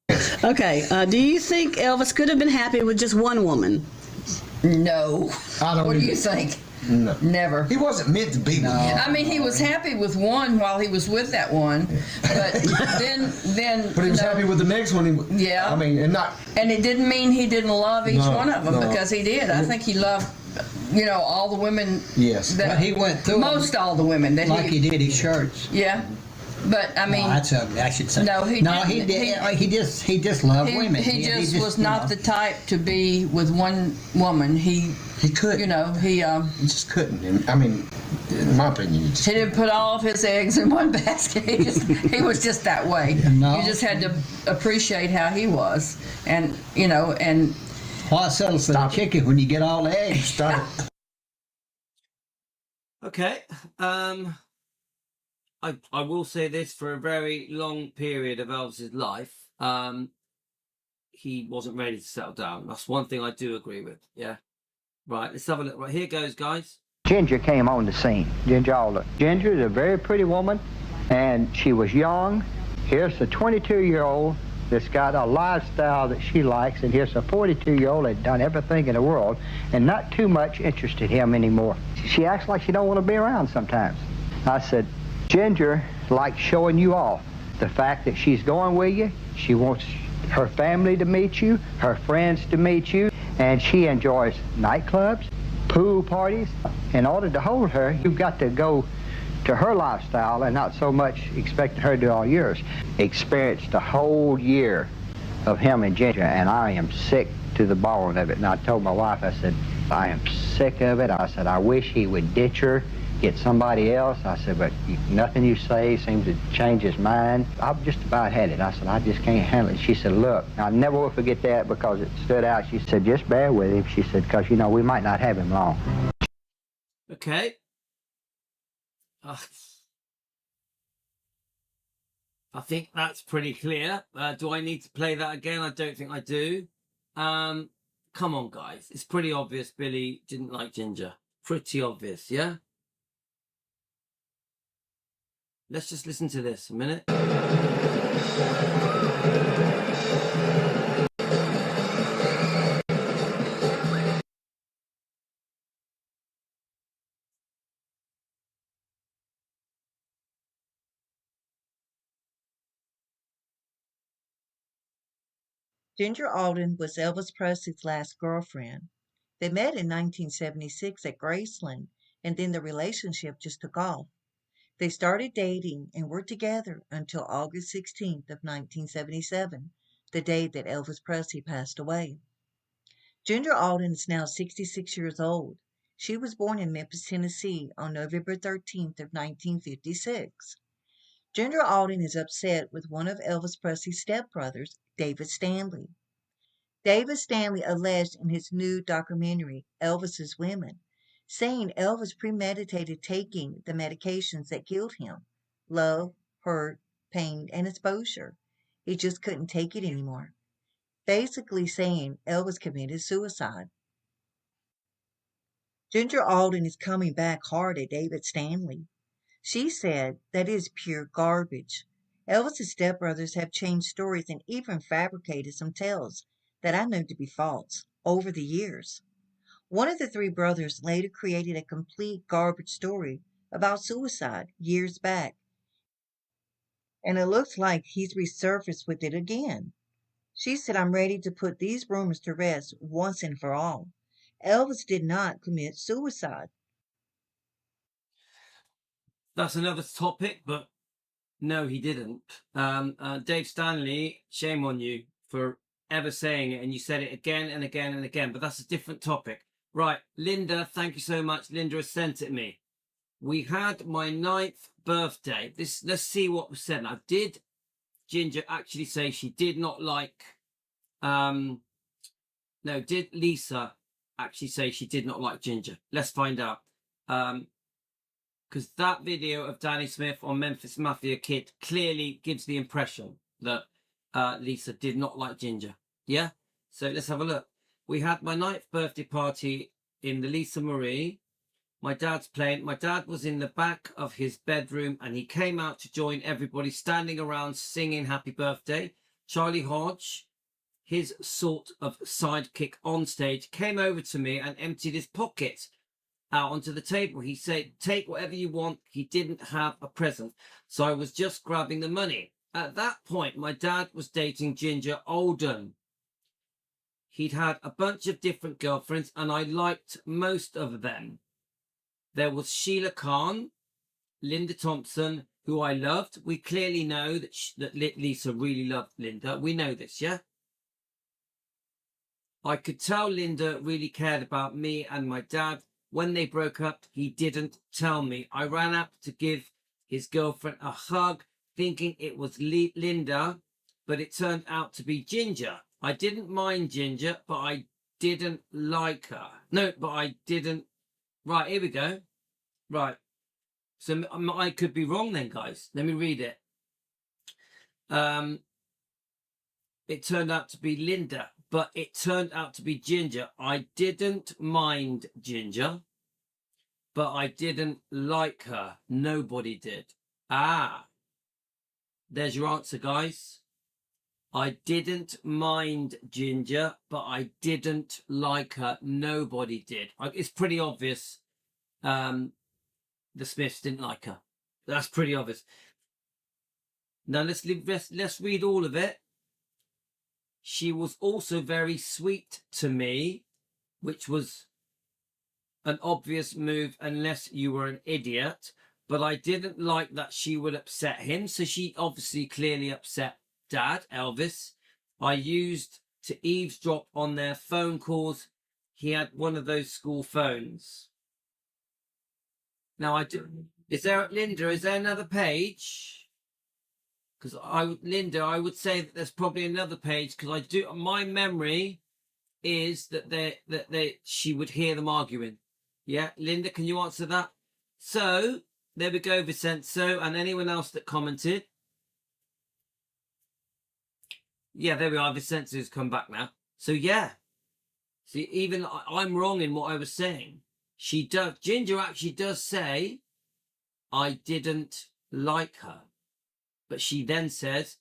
Okay. Do you think Elvis could have been happy with just one woman? No. I don't What do either. you think? No. Never. He wasn't meant to be with me. I mean, he was happy with one while he was with that one, but then. But he was happy with the next one. Yeah. I mean, and not. And it didn't mean he didn't love each No, one of them no. because he did. I think he loved, you know, all the women. Yes. That, But he went through most all the women that like he did his shirts. Yeah. But I mean, No, that's ugly. I should say. No, he he didn't. did. He just loved women. he just was not you the type to be with one woman. He couldn't. You know, He just couldn't. And, I mean, in my opinion, he didn't put all of his eggs in one basket. He was just that way. No. You just had to appreciate how he was, and you know, and why settle for the chicken when you get all the eggs? Stop. Okay. I will say this, for a very long period of Elvis's life, he wasn't ready to settle down. That's one thing I do agree with. Yeah. Right. Let's have a look. Right, here goes, guys. Ginger came on the scene. Ginger Alden. Ginger is a very pretty woman, and she was young. Here's a 22-year-old that's got a lifestyle that she likes, and here's a 42-year-old that's done everything in the world and not too much interested him anymore. She acts like she don't want to be around sometimes. I said, Ginger likes showing you off. The fact that she's going with you, she wants her family to meet you, her friends to meet you, and she enjoys nightclubs, pool parties. In order to hold her, you've got to go to her lifestyle and not so much expect her to do all yours. Experienced a whole year of him and Ginger, and I am sick to the bone of it. And I told my wife, I said, I am sick of it. I said, I wish he would ditch her, get somebody else. I said, but nothing you say seems to change his mind. I've just about had it. I said, I just can't handle it. She said, look, I never will forget that because it stood out. She said, just bear with him. She said, because, you know, we might not have him long. Okay. I think that's pretty clear. Do I need to play that again? I don't think I do. Come on, guys. It's pretty obvious Billy didn't like Ginger. Pretty obvious, yeah? Let's just listen to this a minute. Ginger Alden was Elvis Presley's last girlfriend. They met in 1976 at Graceland, and then the relationship just took off. They started dating and were together until August 16th of 1977, the day that Elvis Presley passed away. Ginger Alden is now 66 years old. She was born in Memphis, Tennessee on November 13th of 1956. Ginger Alden is upset with one of Elvis Presley's stepbrothers, David Stanley. David Stanley alleged in his new documentary, Elvis's Women, saying Elvis premeditated taking the medications that killed him: love, hurt, pain, and exposure. He just couldn't take it anymore. Basically saying Elvis committed suicide. Ginger Alden is coming back hard at David Stanley. She said that is pure garbage. Elvis's stepbrothers have changed stories and even fabricated some tales that I know to be false over the years. One of the three brothers later created a complete garbage story about suicide years back, and it looks like he's resurfaced with it again. She said, I'm ready to put these rumors to rest once and for all. Elvis did not commit suicide. That's another topic, but no, he didn't. Dave Stanley, shame on you for ever saying it, and you said it again and again and again, but that's a different topic. Right, Linda, thank you so much. Linda has sent it me. We had my 9th birthday. Let's see what was said. Now, did Ginger actually say she did not like... No, did Lisa actually say she did not like Ginger? Let's find out. Because that video of Danny Smith on Memphis Mafia Kid clearly gives the impression that Lisa did not like Ginger. Yeah? So let's have a look. We had my 9th birthday party in the Lisa Marie. My dad's playing. My dad was in the back of his bedroom and he came out to join everybody standing around singing happy birthday. Charlie Hodge, his sort of sidekick on stage, came over to me and emptied his pockets out onto the table. He said, take whatever you want. He didn't have a present, so I was just grabbing the money. At that point, my dad was dating Ginger Alden. He'd had a bunch of different girlfriends and I liked most of them. There was Sheila Khan, Linda Thompson, who I loved. We clearly know that Lisa really loved Linda. We know this, yeah? I could tell Linda really cared about me and my dad. When they broke up, he didn't tell me. I ran up to give his girlfriend a hug, thinking it was Linda, but it turned out to be Ginger. I didn't mind Ginger, but I didn't like her. No, but I didn't. Right, here we go. Right. So I could be wrong then, guys. Let me read it. It turned out to be Linda, but it turned out to be Ginger. I didn't mind Ginger, but I didn't like her. Nobody did. Ah, there's your answer, guys. I didn't mind Ginger, but I didn't like her. Nobody did. It's pretty obvious. The Smiths didn't like her. That's pretty obvious. Now let's read all of it. She was also very sweet to me, which was an obvious move unless you were an idiot. But I didn't like that she would upset him. So she obviously clearly upset Dad, Elvis. I used to eavesdrop on their phone calls. He had one of those school phones. Now Linda, is there another page? Because Linda, I would say that there's probably another page, because my memory is that she would hear them arguing. Yeah, Linda, can you answer that? So there we go, Vincenzo, and anyone else that commented. Yeah, there we are. Vincenzo's come back now. So yeah, see, even I'm wrong in what I was saying. Ginger actually does say, I didn't like her. But she then says,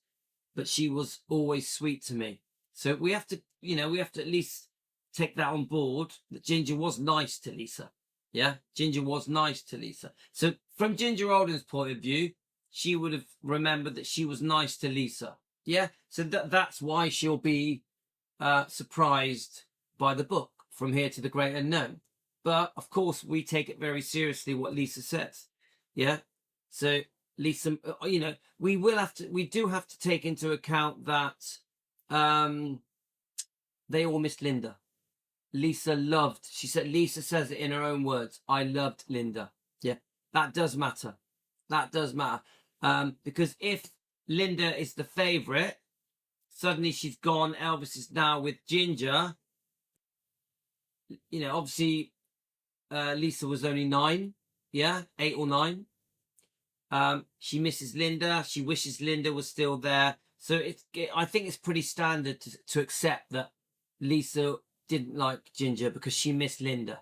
but she was always sweet to me. So we have to at least take that on board, that Ginger was nice to Lisa. Yeah, Ginger was nice to Lisa. So from Ginger Alden's point of view, she would have remembered that she was nice to Lisa. Yeah, so that's why she'll be surprised by the book, From Here to the Great Unknown. But of course, we take it very seriously what Lisa says. Yeah, so Lisa, we do have to take into account that they all missed Linda. Lisa says it in her own words, I loved Linda. Yeah, that does matter. Because if Linda is the favorite, suddenly she's gone, Elvis is now with Ginger. Obviously Lisa was only 9, 8 or 9. She misses Linda. She wishes Linda was still there. So I think it's pretty standard to accept that Lisa didn't like Ginger because she missed Linda.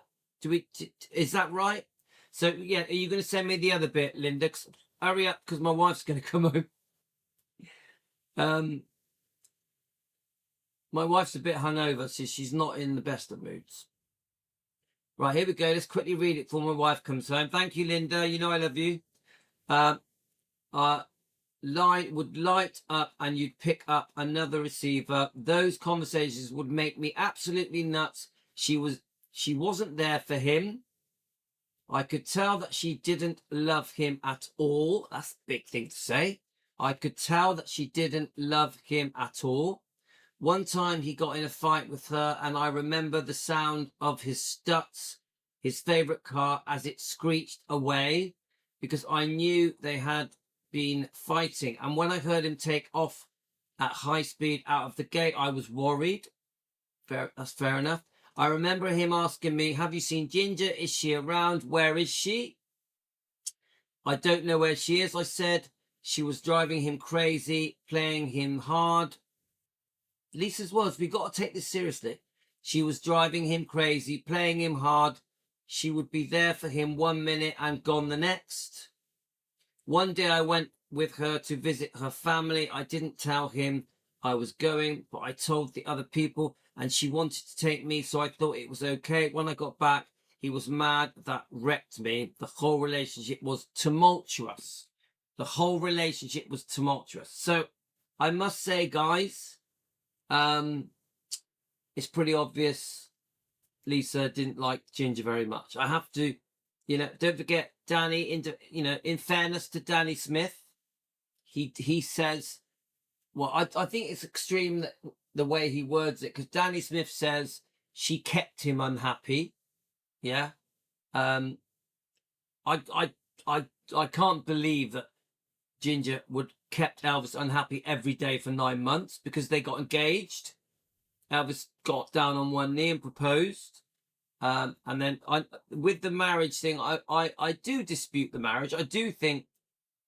Is that right? So yeah, are you going to send me the other bit, Linda? Hurry up, because my wife's going to come home. My wife's a bit hungover, so she's not in the best of moods. Right, here we go. Let's quickly read it before my wife comes home. Thank you, Linda. You know I love you. Line would light up and you'd pick up another receiver. Those conversations would make me absolutely nuts. She wasn't there for him. I could tell that she didn't love him at all. That's a big thing to say. I could tell that she didn't love him at all. One time he got in a fight with her, and I remember the sound of his Stutz, his favorite car, as it screeched away, because I knew they had been fighting. And when I heard him take off at high speed out of the gate, I was worried. That's fair enough. I remember him asking me, have you seen Ginger? Is she around? Where is she? I don't know where she is, I said. She was driving him crazy, playing him hard. Lisa's words, we've got to take this seriously. She was driving him crazy, playing him hard. She would be there for him 1 minute and gone the next. One day I went with her to visit her family. I didn't tell him I was going, but I told the other people, and she wanted to take me, so I thought it was okay. When I got back, he was mad. That wrecked me. The whole relationship was tumultuous. So I must say, guys, it's pretty obvious Lisa didn't like Ginger very much. I have to, don't forget, Danny, in fairness to Danny Smith, he says, well, I think it's extreme that the way he words it, because Danny Smith says she kept him unhappy. Yeah. I can't believe that Ginger would kept Elvis unhappy every day for 9 months, because they got engaged. Elvis got down on one knee and proposed. And then with the marriage thing, I do dispute the marriage. I do think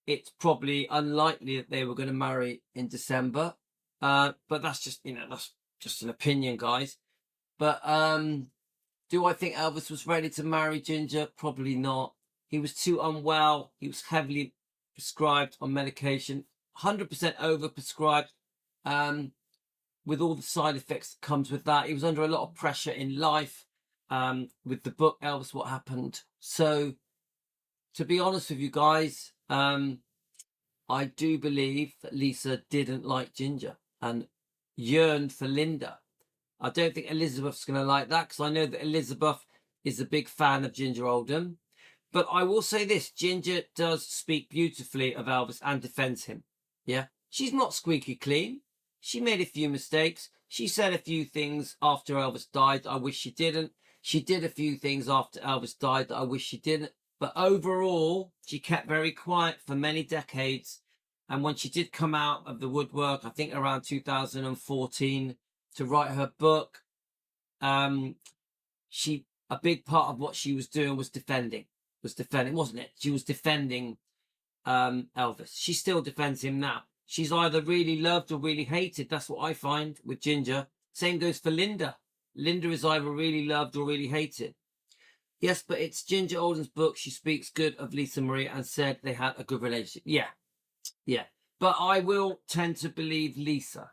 it's probably unlikely that they were going to marry in December. But that's just, that's just an opinion, guys. But do I think Elvis was ready to marry Ginger? Probably not. He was too unwell. He was heavily prescribed on medication, 100% overprescribed, with all the side effects that comes with that. He was under a lot of pressure in life, with the book, Elvis, What Happened. So, to be honest with you guys, I do believe that Lisa didn't like Ginger and yearned for Linda. I don't think Elizabeth's going to like that, because I know that Elizabeth is a big fan of Ginger Alden. But I will say this, Ginger does speak beautifully of Elvis and defends him. Yeah, she's not squeaky clean. She made a few mistakes. She said a few things after Elvis died that I wish she didn't. She did a few things after Elvis died that I wish she didn't. But overall, she kept very quiet for many decades. And when she did come out of the woodwork, I think around 2014, to write her book, a big part of what she was doing was defending, wasn't it? She was defending Elvis. She still defends him now. She's either really loved or really hated. That's what I find with Ginger. Same goes for Linda. Linda is either really loved or really hated. Yes, but it's Ginger Alden's book. She speaks good of Lisa Marie and said they had a good relationship. Yeah. But I will tend to believe Lisa.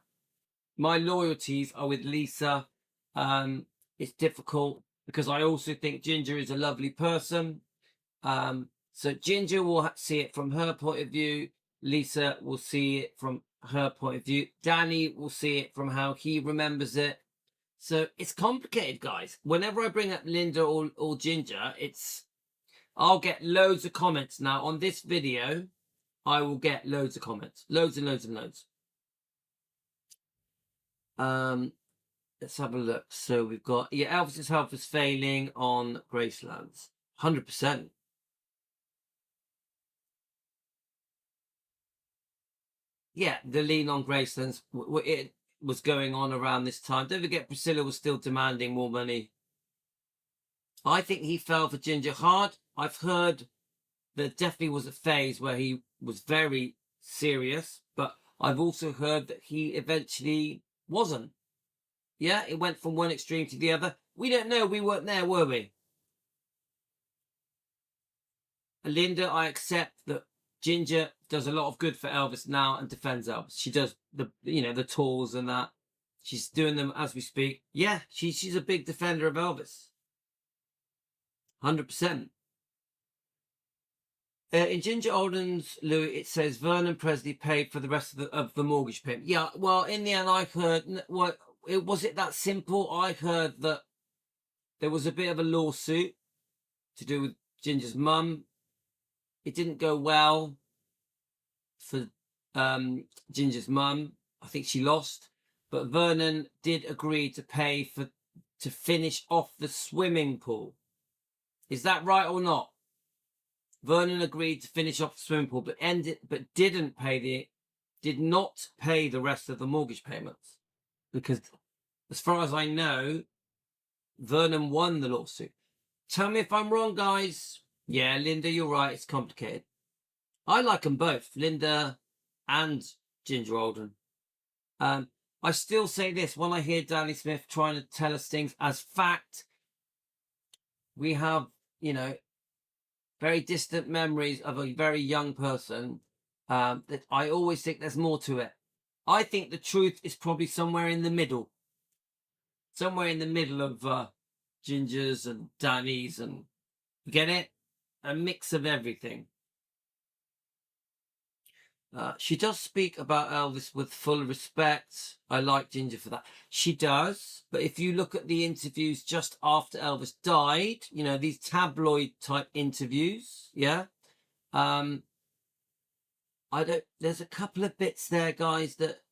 My loyalties are with Lisa. It's difficult because I also think Ginger is a lovely person. So Ginger will see it from her point of view. Lisa will see it from her point of view. Danny will see it from how he remembers it. So it's complicated, guys. Whenever I bring up Linda or Ginger, I'll get loads of comments. Now, on this video, I will get loads of comments. Loads and loads and loads. Let's have a look. So we've got, Elvis's health is failing on Graceland's. 100%. Yeah, the lean on Graceland's, it was going on around this time. Don't forget, Priscilla was still demanding more money. I think he fell for Ginger hard. I've heard there definitely was a phase where he was very serious, but I've also heard that he eventually wasn't. Yeah, it went from one extreme to the other. We don't know. We weren't there, were we? Linda, I accept that Ginger does a lot of good for Elvis now and defends Elvis. She does the tours and that. She's doing them as we speak. Yeah, she's a big defender of Elvis. 100%. In Ginger Alden's Louis, it says Vernon Presley paid for the rest of the mortgage payment. Yeah, well, in the end, I heard, was it that simple? I heard that there was a bit of a lawsuit to do with Ginger's mum. It didn't go well for Ginger's mum. I think she lost. But Vernon did agree to pay to finish off the swimming pool. Is that right or not? Vernon agreed to finish off the swimming pool, but did not pay the rest of the mortgage payments. Because as far as I know, Vernon won the lawsuit. Tell me if I'm wrong, guys. Yeah, Linda, you're right. It's complicated. I like them both, Linda and Ginger Alden. I still say this, when I hear Danny Smith trying to tell us things as fact, we have, very distant memories of a very young person, that I always think there's more to it. I think the truth is probably somewhere in the middle. Somewhere in the middle of Ginger's and Danny's, and get it? A mix of everything. She does speak about Elvis with full respect. I like Ginger for that. She does, but if you look at the interviews just after Elvis died, you know, these tabloid type interviews, yeah. There's a couple of bits there, guys, that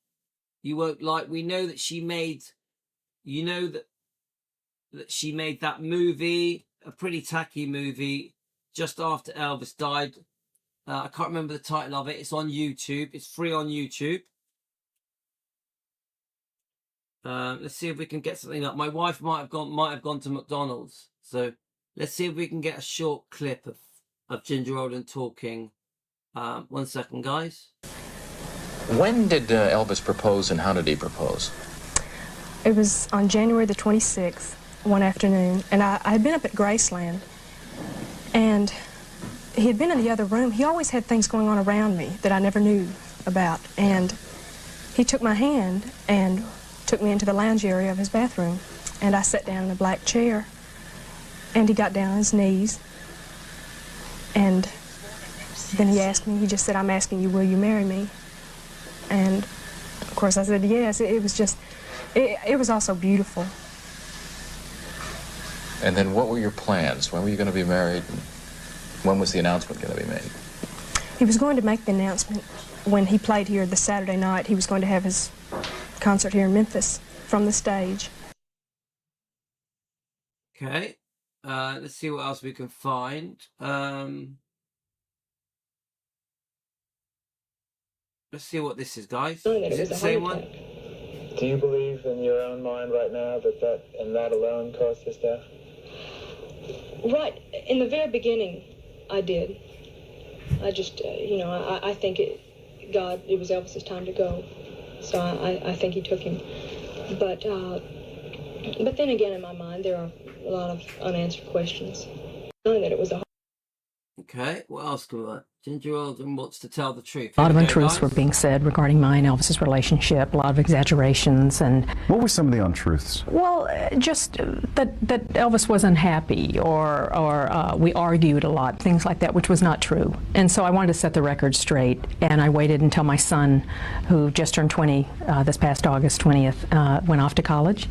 you won't like. We know that she made, you know, that she made that movie, a pretty tacky movie, just after Elvis died. I can't remember the title of it. It's on YouTube. It's free on YouTube. Let's see if we can get something up. My wife might have gone to McDonald's. So let's see if we can get a short clip of Ginger Alden talking. 1 second, guys. When did Elvis propose, and how did he propose? It was on January the 26th, one afternoon, and I had been up at Graceland, and he had been in the other room. He always had things going on around me that I never knew about, and he took my hand and took me into the lounge area of his bathroom, and I sat down in a black chair, and he got down on his knees, and then he asked me, he just said, "I'm asking you, will you marry me?" And of course I said yes. It was just, it was also beautiful. And then what were your plans? When were you going to be married? When was the announcement going to be made? He was going to make the announcement when he played here the Saturday night. He was going to have his concert here in Memphis from the stage. Okay. Let's see what else we can find. Let's see what this is, guys. Is it the same one? Do you believe in your own mind right now that alone caused his death? Right. In the very beginning, I did. I just, I think it was Elvis's time to go. So I think he took him. But then again, in my mind, there are a lot of unanswered questions. Knowing that it was a... Okay, what else can we learn? Ginger Alden wants to tell the truth. A lot of untruths were being said regarding mine and Elvis's relationship, a lot of exaggerations. And what were some of the untruths? Well, just that Elvis was unhappy, or we argued a lot, things like that, which was not true. And so I wanted to set the record straight, and I waited until my son, who just turned 20 this past August 20th, went off to college,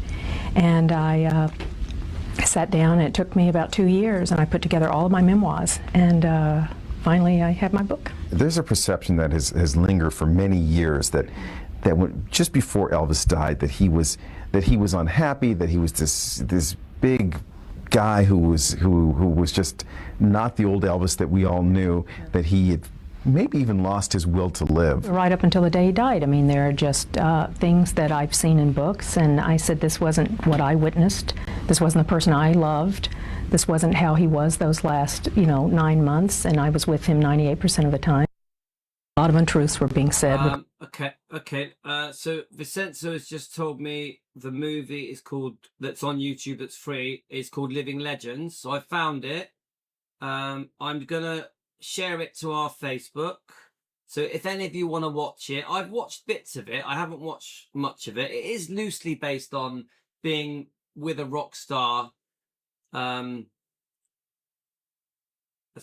and I sat down, and it took me about 2 years, and I put together all of my memoirs, and finally I had my book. There's a perception that has lingered for many years that when, just before Elvis died, that he was unhappy, that he was this big guy who was just not the old Elvis that we all knew, that he had maybe even lost his will to live. Right up until the day he died. I mean, there are just things that I've seen in books, and I said this wasn't what I witnessed. This wasn't the person I loved. This wasn't how he was those last, 9 months, and I was with him 98% of the time. A lot of untruths were being said. Okay. So Vincenzo has just told me the movie is called, that's on YouTube, that's free, is called Living Legends. So I found it. I'm gonna share it to our Facebook. So if any of you want to watch it, I've watched bits of it. I haven't watched much of it. It is loosely based on being with a rock star. Let's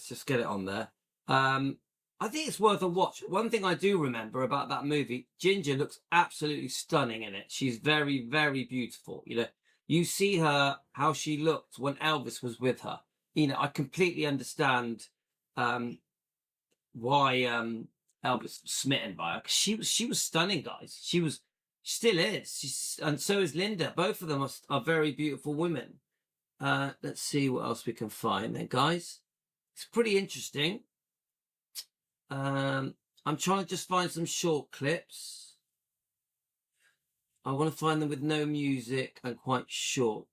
just get it on there. I think it's worth a watch. One thing I do remember about that movie, Ginger looks absolutely stunning in it. She's very, very beautiful. You see her, how she looked when Elvis was with her. I completely understand why Elvis was smitten by her. 'Cause she was stunning, guys. She still is. And so is Linda. Both of them are very beautiful women. Let's see what else we can find then, guys. It's pretty interesting. I'm trying to just find some short clips. I want to find them with no music and quite short.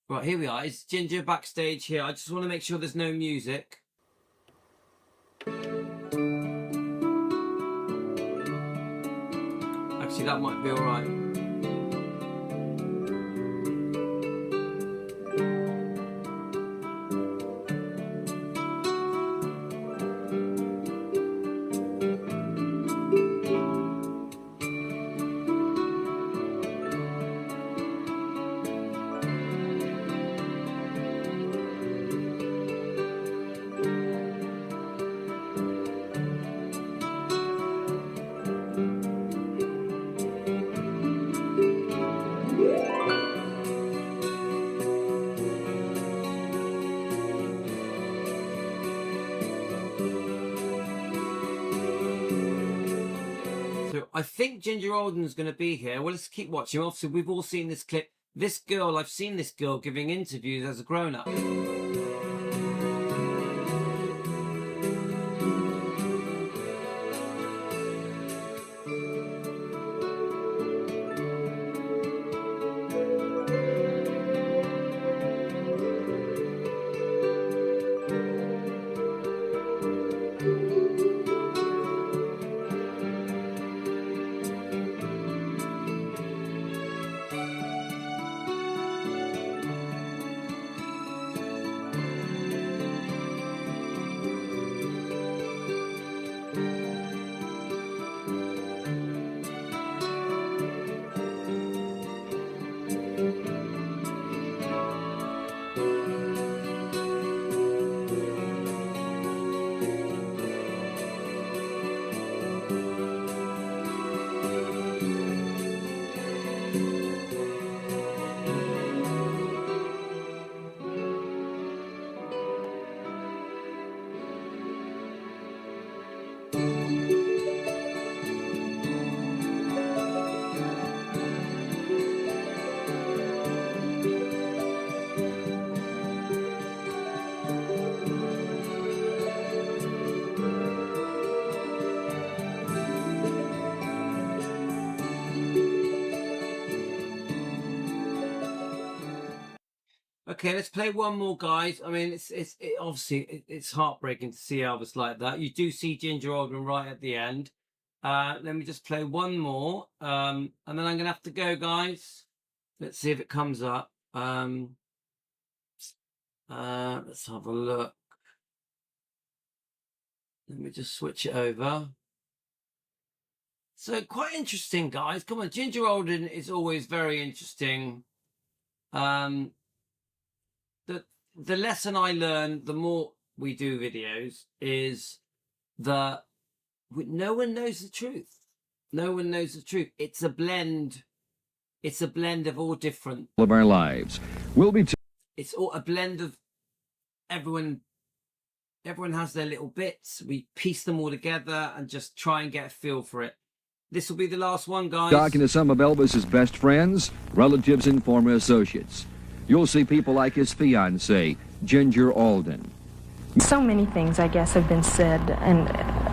Right, here we are. It's Ginger backstage here. I just want to make sure there's no music. Actually, that might be all right. I think Ginger Alden's going to be here. Well, let's keep watching. Obviously, we've all seen this clip. This girl, I've seen this girl giving interviews as a grown-up. Okay, let's play one more, guys. I mean, obviously it's heartbreaking to see Elvis like that. You do see Ginger Alden right at the end. Let me just play one more, and then I'm gonna have to go, guys. Let's see if it comes up. Let's have a look. Let me just switch it over. So quite interesting, guys. Come on, Ginger Alden is always very interesting. The lesson I learned, the more we do videos, is that no one knows the truth. No one knows the truth. It's a blend. It's a blend of all different of our lives. We'll be. It's all a blend of everyone. Everyone has their little bits. We piece them all together and just try and get a feel for it. This will be the last one, guys. Talking to some of Elvis's best friends, relatives, and former associates. You'll see people like his fiancée, Ginger Alden. So many things, I guess, have been said, and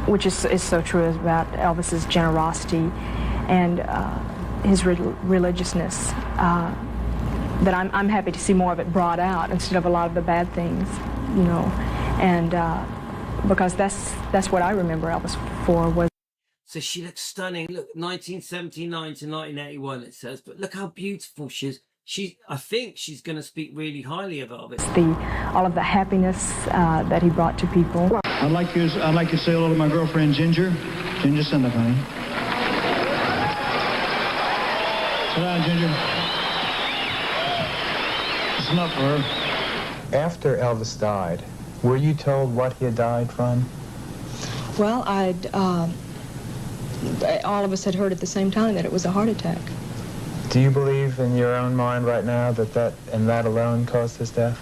which is so true about Elvis's generosity and his religiousness. That I'm happy to see more of it brought out instead of a lot of the bad things, you know, and because that's what I remember Elvis for was. So she looks stunning. Look, 1979 to 1981, it says, but look how beautiful she is. I think she's going to speak really highly of Elvis. All of the happiness that he brought to people. I'd like to say hello to my girlfriend Ginger. Ginger, stand up, honey. Sit down, Ginger. It's enough for her. After Elvis died, were you told what he had died from? Well, all of us had heard at the same time that it was a heart attack. Do you believe in your own mind right now that alone caused his death?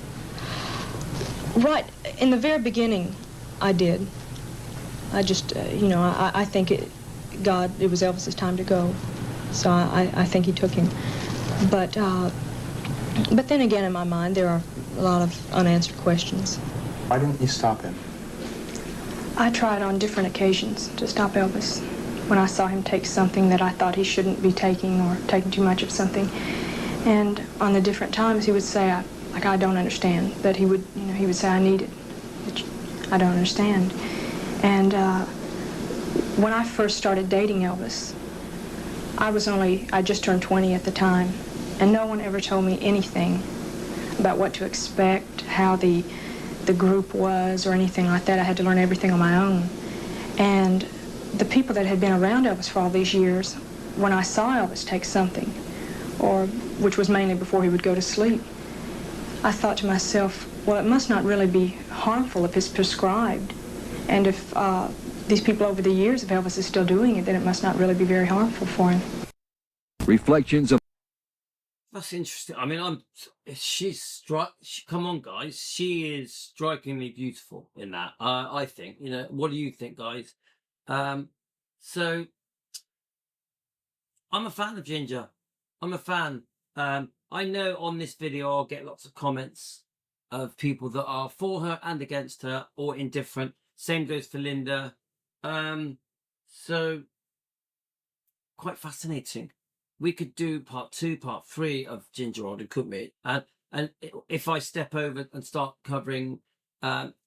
Right. In the very beginning, I did. I just, I think it was Elvis's time to go. So I think he took him. But then again, in my mind, there are a lot of unanswered questions. Why didn't you stop him? I tried on different occasions to stop Elvis. When I saw him take something that I thought he shouldn't be taking or taking too much of something. And on the different times he would say, I don't understand. That he would say, I need it, which I don't understand. And when I first started dating Elvis, I just turned 20 at the time, and no one ever told me anything about what to expect, how the group was or anything like that. I had to learn everything on my own. And the people that had been around Elvis for all these years, when I saw Elvis take something, which was mainly before he would go to sleep, I thought to myself, well, it must not really be harmful if it's prescribed. And if these people over the years, if Elvis is still doing it, then it must not really be very harmful for him. Reflections of. That's interesting. I mean, come on, guys. She is strikingly beautiful in that. I think. What do you think, guys? So I'm a fan of Ginger. I'm a fan. I know on this video I'll get lots of comments of people that are for her and against her or indifferent. Same goes for Linda. So quite fascinating. We could do part 2, part 3 of Ginger Alden, couldn't we? And if I step over and start covering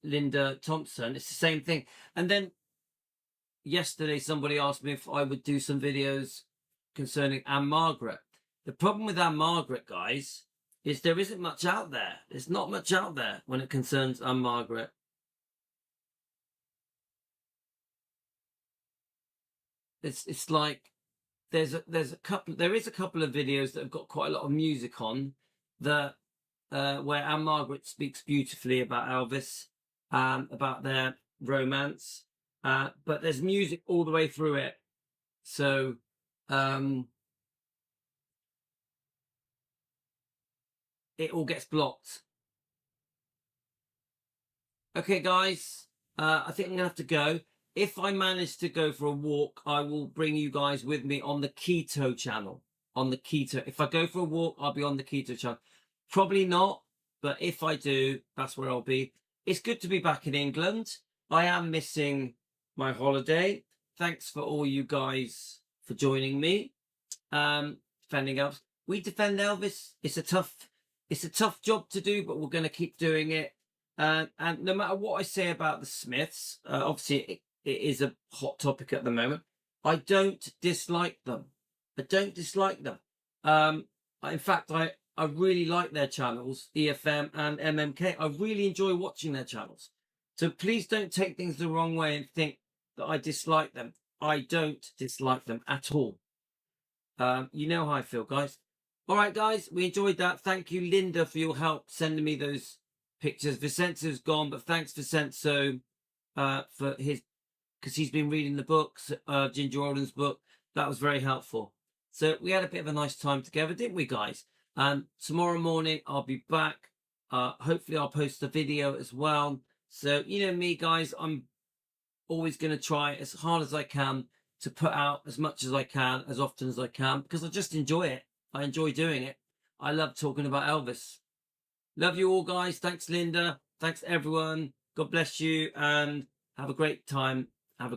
Linda Thompson, it's the same thing. And then yesterday somebody asked me if I would do some videos concerning Anne Margaret. The problem with Anne Margaret, guys, is there isn't much out there. There's not much out there when it concerns Anne Margaret. It's like there is a couple of videos that have got quite a lot of music on that where Anne Margaret speaks beautifully about Elvis, about their romance, but there's music all the way through it, so it all gets blocked. Okay, guys, I think I'm gonna have to go. If I manage to go for a walk, I will bring you guys with me on the keto channel. On the keto, if I go for a walk, I'll be on the keto channel. Probably not, but if I do, that's where I'll be. It's good to be back in England. I am missing my holiday. Thanks for all you guys for joining me. Defending Elvis. We defend Elvis. It's a tough job to do, but we're going to keep doing it. And no matter what I say about the Smiths, obviously it is a hot topic at the moment. I don't dislike them. I don't dislike them. In fact, I really like their channels, EFM and MMK. I really enjoy watching their channels. So please don't take things the wrong way and think that I dislike them. I don't dislike them at all. You know how I feel, guys. All right, guys, we enjoyed that. Thank you, Linda, for your help sending me those pictures. Vincenzo's gone, but thanks, Vincenzo, for his, because he's been reading the books, Ginger Alden's book. That was very helpful. So we had a bit of a nice time together, didn't we, guys? Tomorrow morning, I'll be back. Hopefully, I'll post a video as well. So, you know me, guys, I'm always going to try as hard as I can to put out as much as I can, as often as I can, because I just enjoy it. I enjoy doing it. I love talking about Elvis. Love you all, guys. Thanks, Linda. Thanks, everyone. God bless you, and have a great time. Have a great